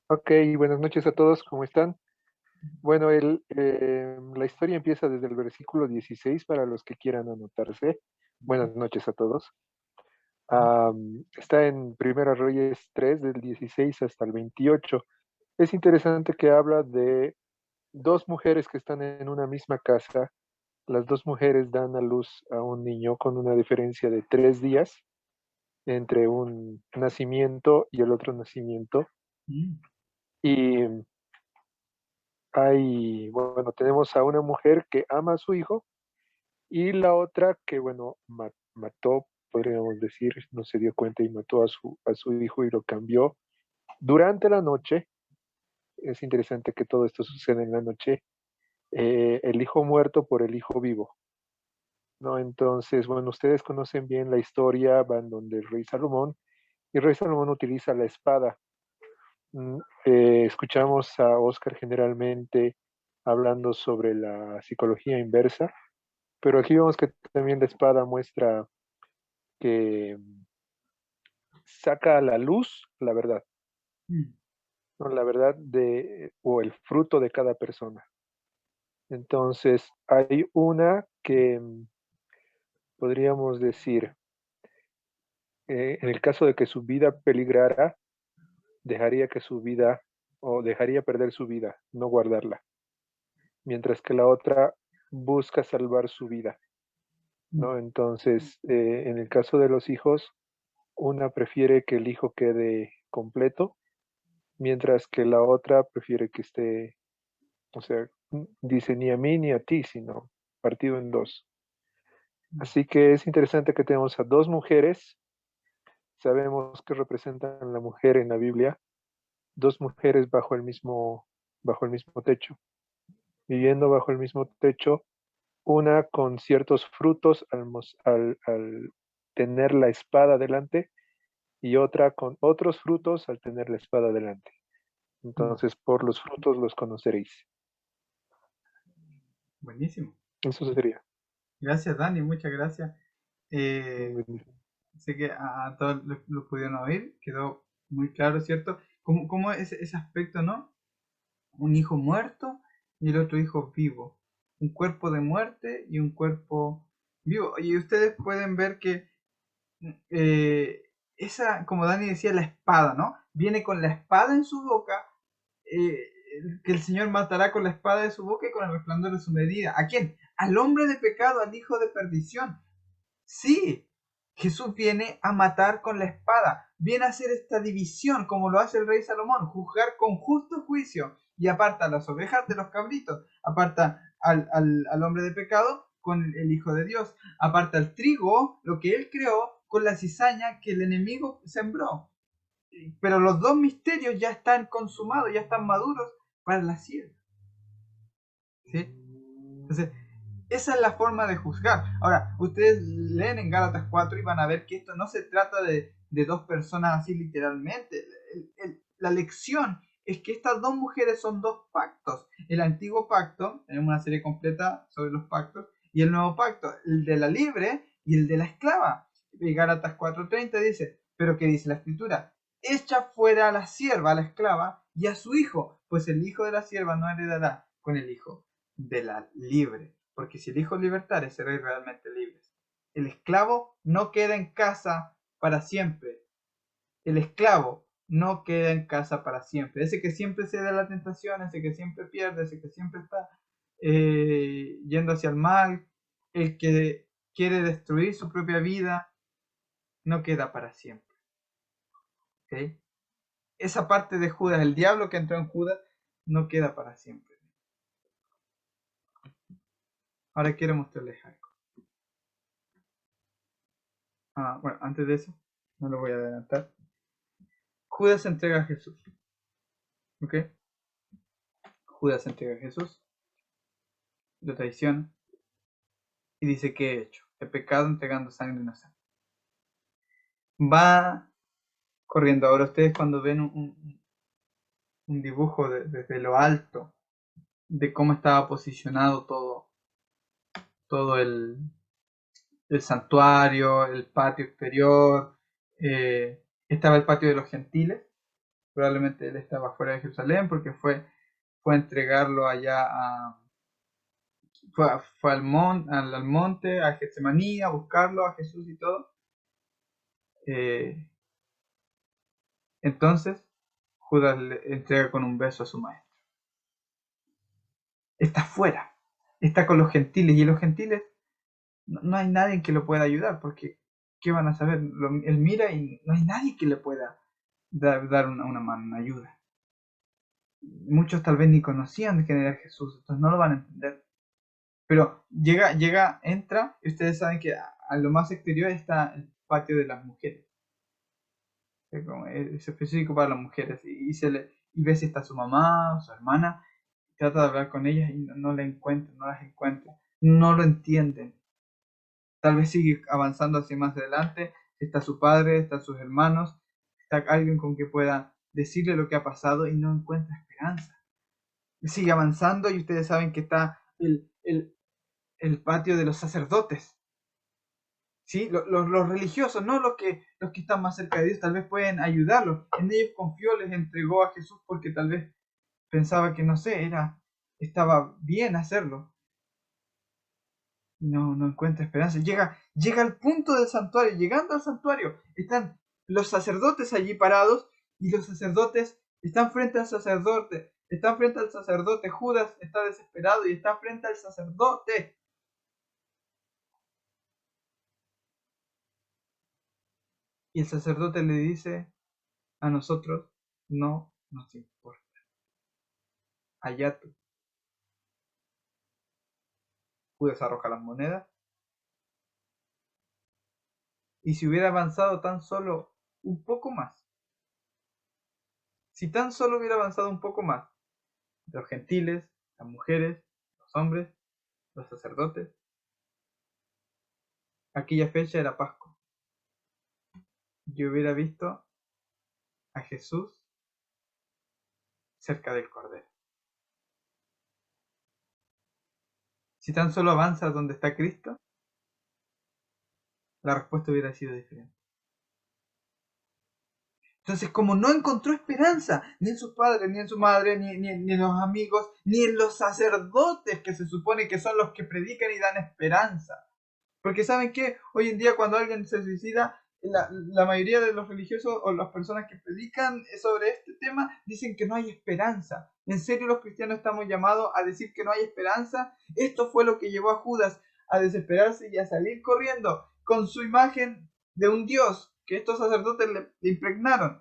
Ok, buenas noches a todos, ¿cómo están? Bueno, la historia empieza desde el versículo 16 para los que quieran anotarse. Buenas noches a todos. Está en Primera Reyes 3, del 16 hasta el 28. Es interesante que habla de dos mujeres que están en una misma casa. Las dos mujeres dan a luz a un niño con una diferencia de 3 días entre un nacimiento y el otro nacimiento. Mm. Y bueno, tenemos a una mujer que ama a su hijo y la otra que, bueno, mató, podríamos decir, no se dio cuenta y mató a su hijo y lo cambió durante la noche. Es interesante que todo esto sucede en la noche. El hijo muerto por el hijo vivo, ¿no? Entonces, bueno, ustedes conocen bien la historia, van donde el rey Salomón y el rey Salomón utiliza la espada. Escuchamos a Oscar generalmente hablando sobre la psicología inversa, pero aquí vemos que también la espada muestra que saca a la luz la verdad, Mm. ¿no? La verdad o el fruto de cada persona. Entonces, hay una que podríamos decir, en el caso de que su vida peligrara, dejaría que su vida, o dejaría perder su vida, no guardarla, mientras que la otra busca salvar su vida, Mm. ¿no? Entonces, en el caso de los hijos, una prefiere que el hijo quede completo, mientras que la otra prefiere que esté, o sea, dice ni a mí ni a ti, sino partido en dos. Así que es interesante que tenemos a dos mujeres, sabemos que representan la mujer en la Biblia, dos mujeres bajo el mismo techo, viviendo bajo el mismo techo, una con ciertos frutos al tener la espada delante y otra con otros frutos al tener la espada delante. Mm. Entonces, por los frutos los conoceréis. Buenísimo. Eso sería. Gracias, Dani, muchas gracias. Eh, sé que a todos lo pudieron oír, quedó muy claro, ¿cierto? Cómo ese aspecto, ¿no? Un hijo muerto y el otro hijo vivo. Un cuerpo de muerte y un cuerpo vivo. Y ustedes pueden ver que eh, esa, como Dani decía, la espada, ¿no? Viene con la espada en su boca, eh, que el Señor matará con la espada de su boca y con el resplandor de su medida. ¿A quién? Al hombre de pecado, al hijo de perdición. Sí, Jesús viene a matar con la espada, viene a hacer esta división como lo hace el rey Salomón, juzgar con justo juicio y aparta las ovejas de los cabritos, aparta al hombre de pecado con el Hijo de Dios, aparta el trigo, lo que él creó, con la cizaña que el enemigo sembró. Pero los dos misterios ya están consumados, ya están maduros para la siembra. ¿Sí? Entonces, esa es la forma de juzgar. Ahora, ustedes leen en Gálatas 4 y van a ver que esto no se trata de dos personas así literalmente. La lección es que estas dos mujeres son dos pactos. El antiguo pacto, tenemos una serie completa sobre los pactos, y el nuevo pacto, el de la libre y el de la esclava. Y Gálatas 4:30 dice, pero ¿qué dice la escritura? Echa fuera a la sierva, a la esclava, y a su hijo, pues el hijo de la sierva no heredará con el hijo de la libre, porque si el hijo libertare, seréis realmente libres. El esclavo no queda en casa para siempre. El esclavo no queda en casa para siempre. Ese que siempre cede a la tentación, ese que siempre pierde, ese que siempre está yendo hacia el mal, el que quiere destruir su propia vida, no queda para siempre. ¿Okay? Esa parte de Judas, el diablo que entró en Judas, no queda para siempre. Ahora quiero mostrarles algo. Bueno, antes de eso, no lo voy a adelantar. Judas se entrega a Jesús. ¿Ok? Judas se entrega a Jesús, lo traiciona y dice, ¿qué he hecho? He pecado entregando sangre inocente. Va corriendo. Ahora ustedes cuando ven un dibujo desde lo alto de cómo estaba posicionado todo el santuario, el patio exterior, estaba el patio de los gentiles. Probablemente él estaba fuera de Jerusalén porque fue a entregarlo allá fue al monte, a Getsemaní, a buscarlo a Jesús y todo. Entonces Judas le entrega con un beso a su maestro. Está fuera, está con los gentiles, y los gentiles no hay nadie que lo pueda ayudar, porque ¿qué van a saber? Él mira y no hay nadie que le pueda dar una mano, una ayuda. Muchos tal vez ni conocían quién era Jesús, entonces no lo van a entender. Pero entra, y ustedes saben que a lo más exterior está el patio de las mujeres. Es específico para las mujeres. Y ve si está su mamá, su hermana, trata de hablar con ellas y no las encuentra, no lo entienden. Tal vez sigue avanzando hacia más adelante, está su padre, están sus hermanos, está alguien con que pueda decirle lo que ha pasado y no encuentra esperanza. Sigue avanzando y ustedes saben que está el patio de los sacerdotes. ¿Sí? Los religiosos, no los que están más cerca de Dios, tal vez pueden ayudarlos. En ellos confió, les entregó a Jesús porque tal vez pensaba que, no sé, estaba bien hacerlo. No encuentra esperanza. Llega al punto del santuario. Llegando al santuario, están los sacerdotes allí parados, y los sacerdotes están frente al sacerdote. Judas está desesperado y está frente al sacerdote. Y el sacerdote le dice, a nosotros no nos importa. Allá tú. Judas arroja las monedas. Y si hubiera avanzado tan solo un poco más, si tan solo hubiera avanzado un poco más, los gentiles, las mujeres, los hombres, los sacerdotes, aquella fecha era Pascua. Yo hubiera visto a Jesús cerca del Cordero. Si tan solo avanza donde está Cristo, la respuesta hubiera sido diferente. Entonces, como no encontró esperanza, ni en sus padres, ni en su madre, ni en los amigos, ni en los sacerdotes, que se supone que son los que predican y dan esperanza. Porque ¿saben qué? Hoy en día cuando alguien se suicida, la mayoría de los religiosos o las personas que predican sobre este tema dicen que no hay esperanza. ¿En serio los cristianos estamos llamados a decir que no hay esperanza? Esto fue lo que llevó a Judas a desesperarse y a salir corriendo con su imagen de un Dios que estos sacerdotes le impregnaron,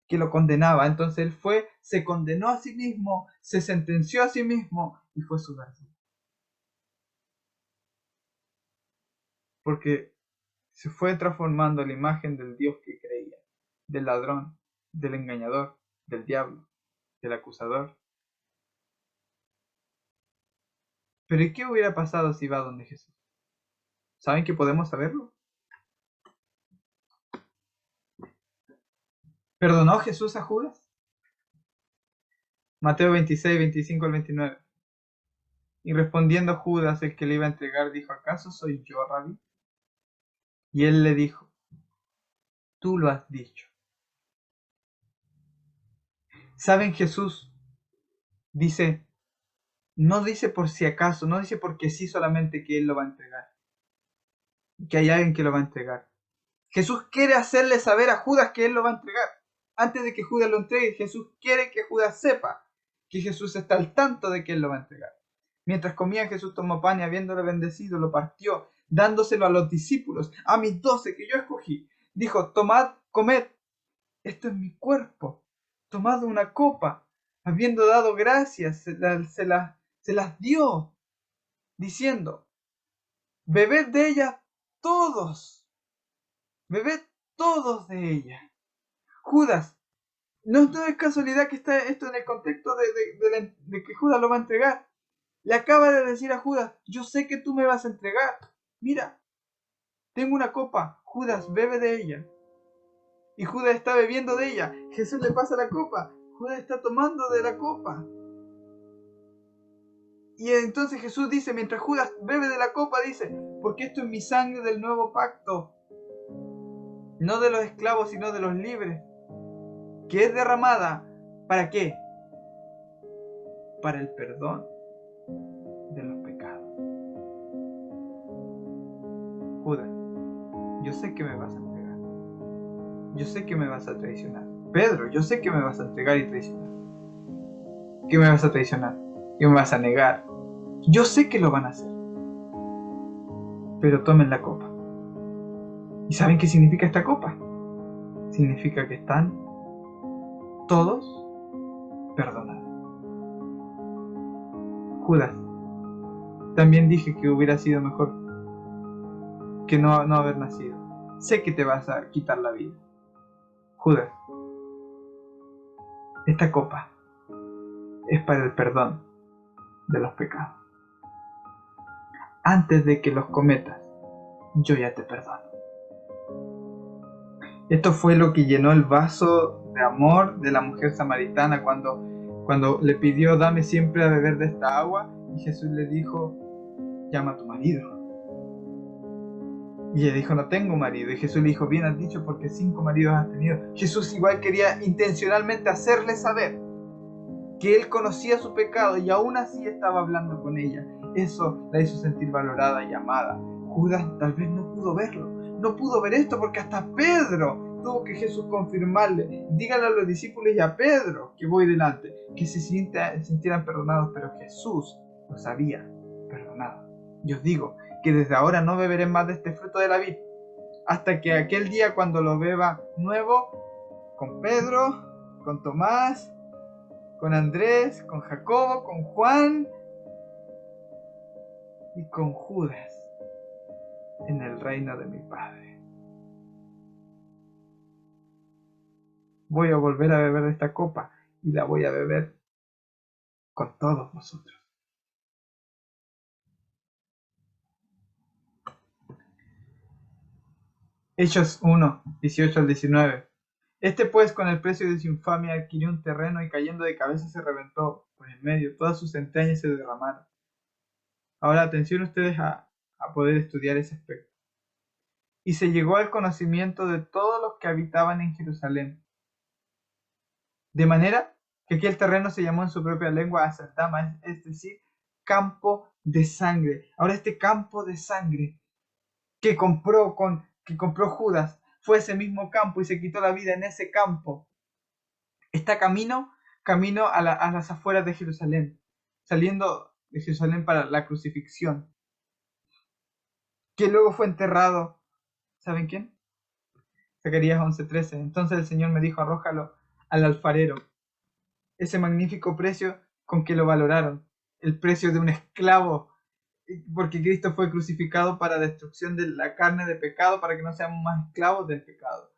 que lo condenaba. Entonces él se condenó a sí mismo, se sentenció a sí mismo y fue su verdugo. Porque se fue transformando la imagen del Dios que creía, del ladrón, del engañador, del diablo, del acusador. Pero ¿y qué hubiera pasado si va donde Jesús? ¿Saben que podemos saberlo? ¿Perdonó Jesús a Judas? Mateo 26, 25 al 29. Y respondiendo Judas, el que le iba a entregar, dijo, ¿acaso soy yo, Rabí? Y él le dijo, tú lo has dicho. ¿Saben? Jesús no dice por si acaso, no dice porque sí solamente que él lo va a entregar, que hay alguien que lo va a entregar. Jesús quiere hacerle saber a Judas que él lo va a entregar. Antes de que Judas lo entregue, Jesús quiere que Judas sepa que Jesús está al tanto de que él lo va a entregar. Mientras comía, Jesús tomó pan y habiéndolo bendecido, lo partió, dándoselo a los discípulos, a mis 12 que yo escogí. Dijo, tomad, comed, esto es mi cuerpo. Tomad una copa. Habiendo dado gracias, se las dio, diciendo, bebed de ella todos. Bebed todos de ella. Judas, no es casualidad que está esto en el contexto de que Judas lo va a entregar. Le acaba de decir a Judas, yo sé que tú me vas a entregar. Mira, tengo una copa. Judas, bebe de ella. Y Judas está bebiendo de ella. Jesús le pasa la copa. Judas está tomando de la copa. Y entonces Jesús dice, mientras Judas bebe de la copa, dice, porque esto es mi sangre del nuevo pacto, no de los esclavos, sino de los libres, que es derramada, ¿para qué? Para el perdón de los pecados. Judas, yo sé que me vas a entregar. Yo sé que me vas a traicionar. Pedro, yo sé que me vas a entregar y traicionar. Que me vas a traicionar. Que me vas a negar. Yo sé que lo van a hacer. Pero tomen la copa. ¿Y saben qué significa esta copa? Significa que están todos perdonados. Judas, también dije que hubiera sido mejor que no haber nacido. Sé que te vas a quitar la vida. Judas, esta copa es para el perdón de los pecados. Antes de que los cometas, yo ya te perdono. Esto fue lo que llenó el vaso de amor de la mujer samaritana cuando le pidió, dame siempre a beber de esta agua, y Jesús le dijo, llama a tu marido. Y ella dijo, no tengo marido. Y Jesús le dijo, bien has dicho, porque 5 maridos has tenido. Jesús igual quería intencionalmente hacerle saber que él conocía su pecado y aún así estaba hablando con ella. Eso la hizo sentir valorada y amada. Judas tal vez no pudo verlo. No pudo ver esto porque hasta Pedro tuvo que Jesús confirmarle. Díganle a los discípulos y a Pedro que voy delante, que se sintieran perdonados, pero Jesús los había perdonado. Yo os digo que desde ahora no beberé más de este fruto de la vid, hasta que aquel día cuando lo beba nuevo, con Pedro, con Tomás, con Andrés, con Jacobo, con Juan y con Judas, en el reino de mi Padre. Voy a volver a beber de esta copa y la voy a beber con todos vosotros. Hechos 1, 18 al 19. Este pues con el precio de su infamia adquirió un terreno y cayendo de cabeza se reventó por el medio, todas sus entrañas se derramaron. Ahora atención ustedes a poder estudiar ese aspecto. Y se llegó al conocimiento de todos los que habitaban en Jerusalén. De manera que aquel terreno se llamó en su propia lengua Acerdama, es decir, campo de sangre. Ahora este campo de sangre que compró Judas fue ese mismo campo y se quitó la vida en ese campo. Está camino a las afueras de Jerusalén, saliendo de Jerusalén para la crucifixión, que luego fue enterrado. ¿Saben quién? Zacarías 11:13. Entonces el Señor me dijo, arrójalo al alfarero. Ese magnífico precio con que lo valoraron, el precio de un esclavo, porque Cristo fue crucificado para destrucción de la carne de pecado, para que no seamos más esclavos del pecado.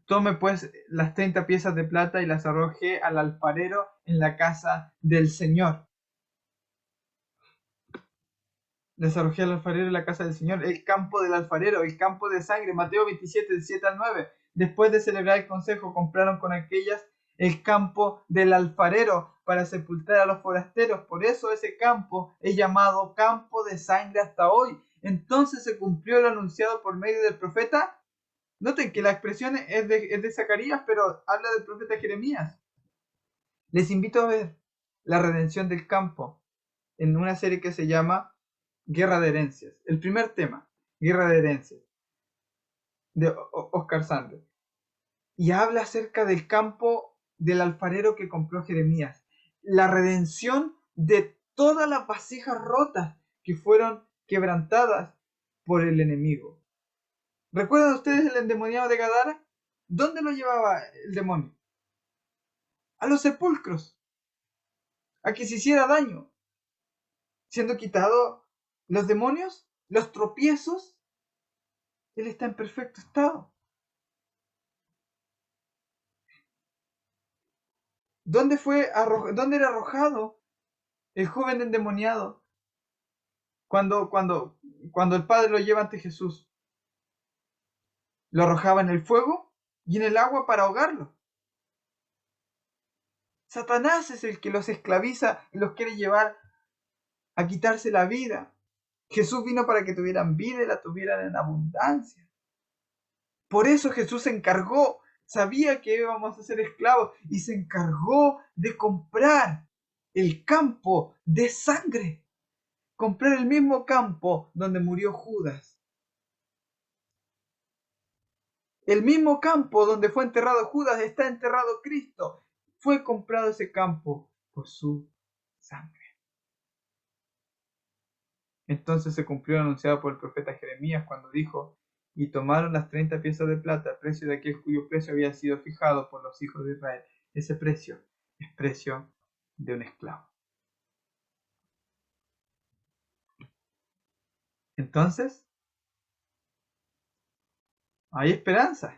Tome pues las 30 piezas de plata y las arrojé al alfarero en la casa del Señor. Les arrojé al alfarero en la casa del Señor, el campo del alfarero, el campo de sangre. Mateo 27, del 7 al 9. Después de celebrar el consejo, compraron con aquellas el campo del alfarero para sepultar a los forasteros. Por eso ese campo es llamado campo de sangre hasta hoy. Entonces se cumplió lo anunciado por medio del profeta. Noten que la expresión es de Zacarías, pero habla del profeta Jeremías. Les invito a ver la redención del campo en una serie que se llama Guerra de Herencias. El primer tema, Guerra de Herencias, de Oscar Sanders. Y habla acerca del campo del alfarero que compró Jeremías. La redención de todas las vasijas rotas que fueron quebrantadas por el enemigo. ¿Recuerdan ustedes el endemoniado de Gadara? ¿Dónde lo llevaba el demonio? A los sepulcros, a que se hiciera daño, siendo quitado los demonios, los tropiezos. Él está en perfecto estado. ¿Dónde era arrojado El joven endemoniado, cuando el padre lo lleva ante Jesús, lo arrojaba en el fuego y en el agua para ahogarlo. Satanás es el que los esclaviza y los quiere llevar a quitarse la vida. Jesús vino para que tuvieran vida y la tuvieran en abundancia. Por eso Jesús se encargó, sabía que íbamos a ser esclavos y se encargó de comprar el campo de sangre. Comprar el mismo campo donde murió Judas. El mismo campo donde fue enterrado Judas está enterrado Cristo. Fue comprado ese campo por su sangre. Entonces se cumplió lo anunciado por el profeta Jeremías cuando dijo: y tomaron las 30 piezas de plata, precio de aquel cuyo precio había sido fijado por los hijos de Israel. Ese precio es precio de un esclavo. Entonces, ¿hay esperanza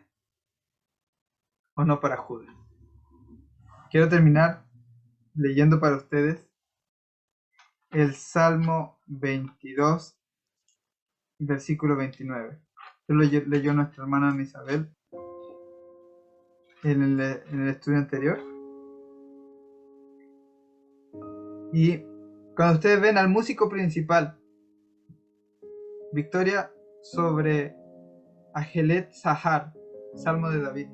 o no para Judas? Quiero terminar leyendo para ustedes el Salmo 22, versículo 29. Esto lo leyó nuestra hermana Ana Isabel en el estudio anterior. Y cuando ustedes ven al músico principal, victoria sobre Ajelet Zahar, Salmo de David.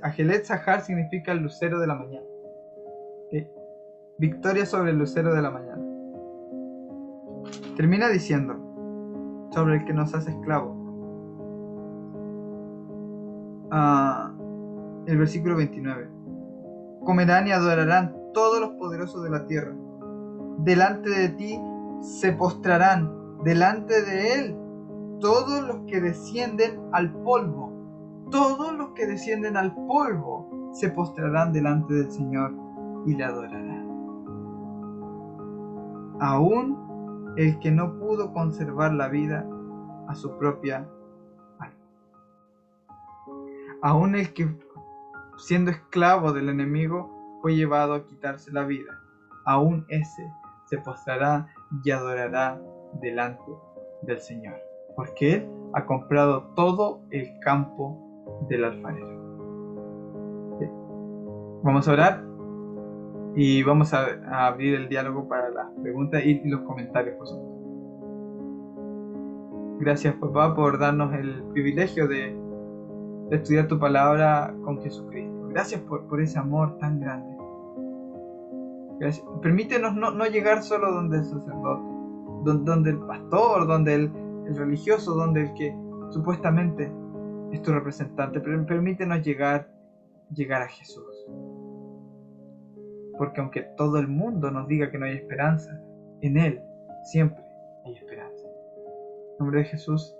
Ajelet Zahar significa el lucero de la mañana. Victoria sobre el lucero de la mañana. Termina diciendo sobre el que nos hace esclavos. El versículo 29. Comerán y adorarán todos los poderosos de la tierra. Delante de ti se postrarán, delante de él todos los que descienden al polvo. Todos los que descienden al polvo se postrarán delante del Señor y le adorarán. Aún el que no pudo conservar la vida a su propia alma. Aún el que, siendo esclavo del enemigo, fue llevado a quitarse la vida. Aún ese se postrará y adorará delante del Señor, porque Él ha comprado todo el campo del alfarero. Vamos a orar y vamos a abrir el diálogo para las preguntas y los comentarios, por supuesto. Gracias, papá, por darnos el privilegio de estudiar tu palabra con Jesucristo. Gracias por ese amor tan grande. Gracias. Permítenos no llegar solo donde el sacerdote, donde el pastor, donde el religioso, donde el que supuestamente es tu representante, pero permítenos llegar a Jesús. Porque aunque todo el mundo nos diga que no hay esperanza, en Él siempre hay esperanza. En nombre de Jesús.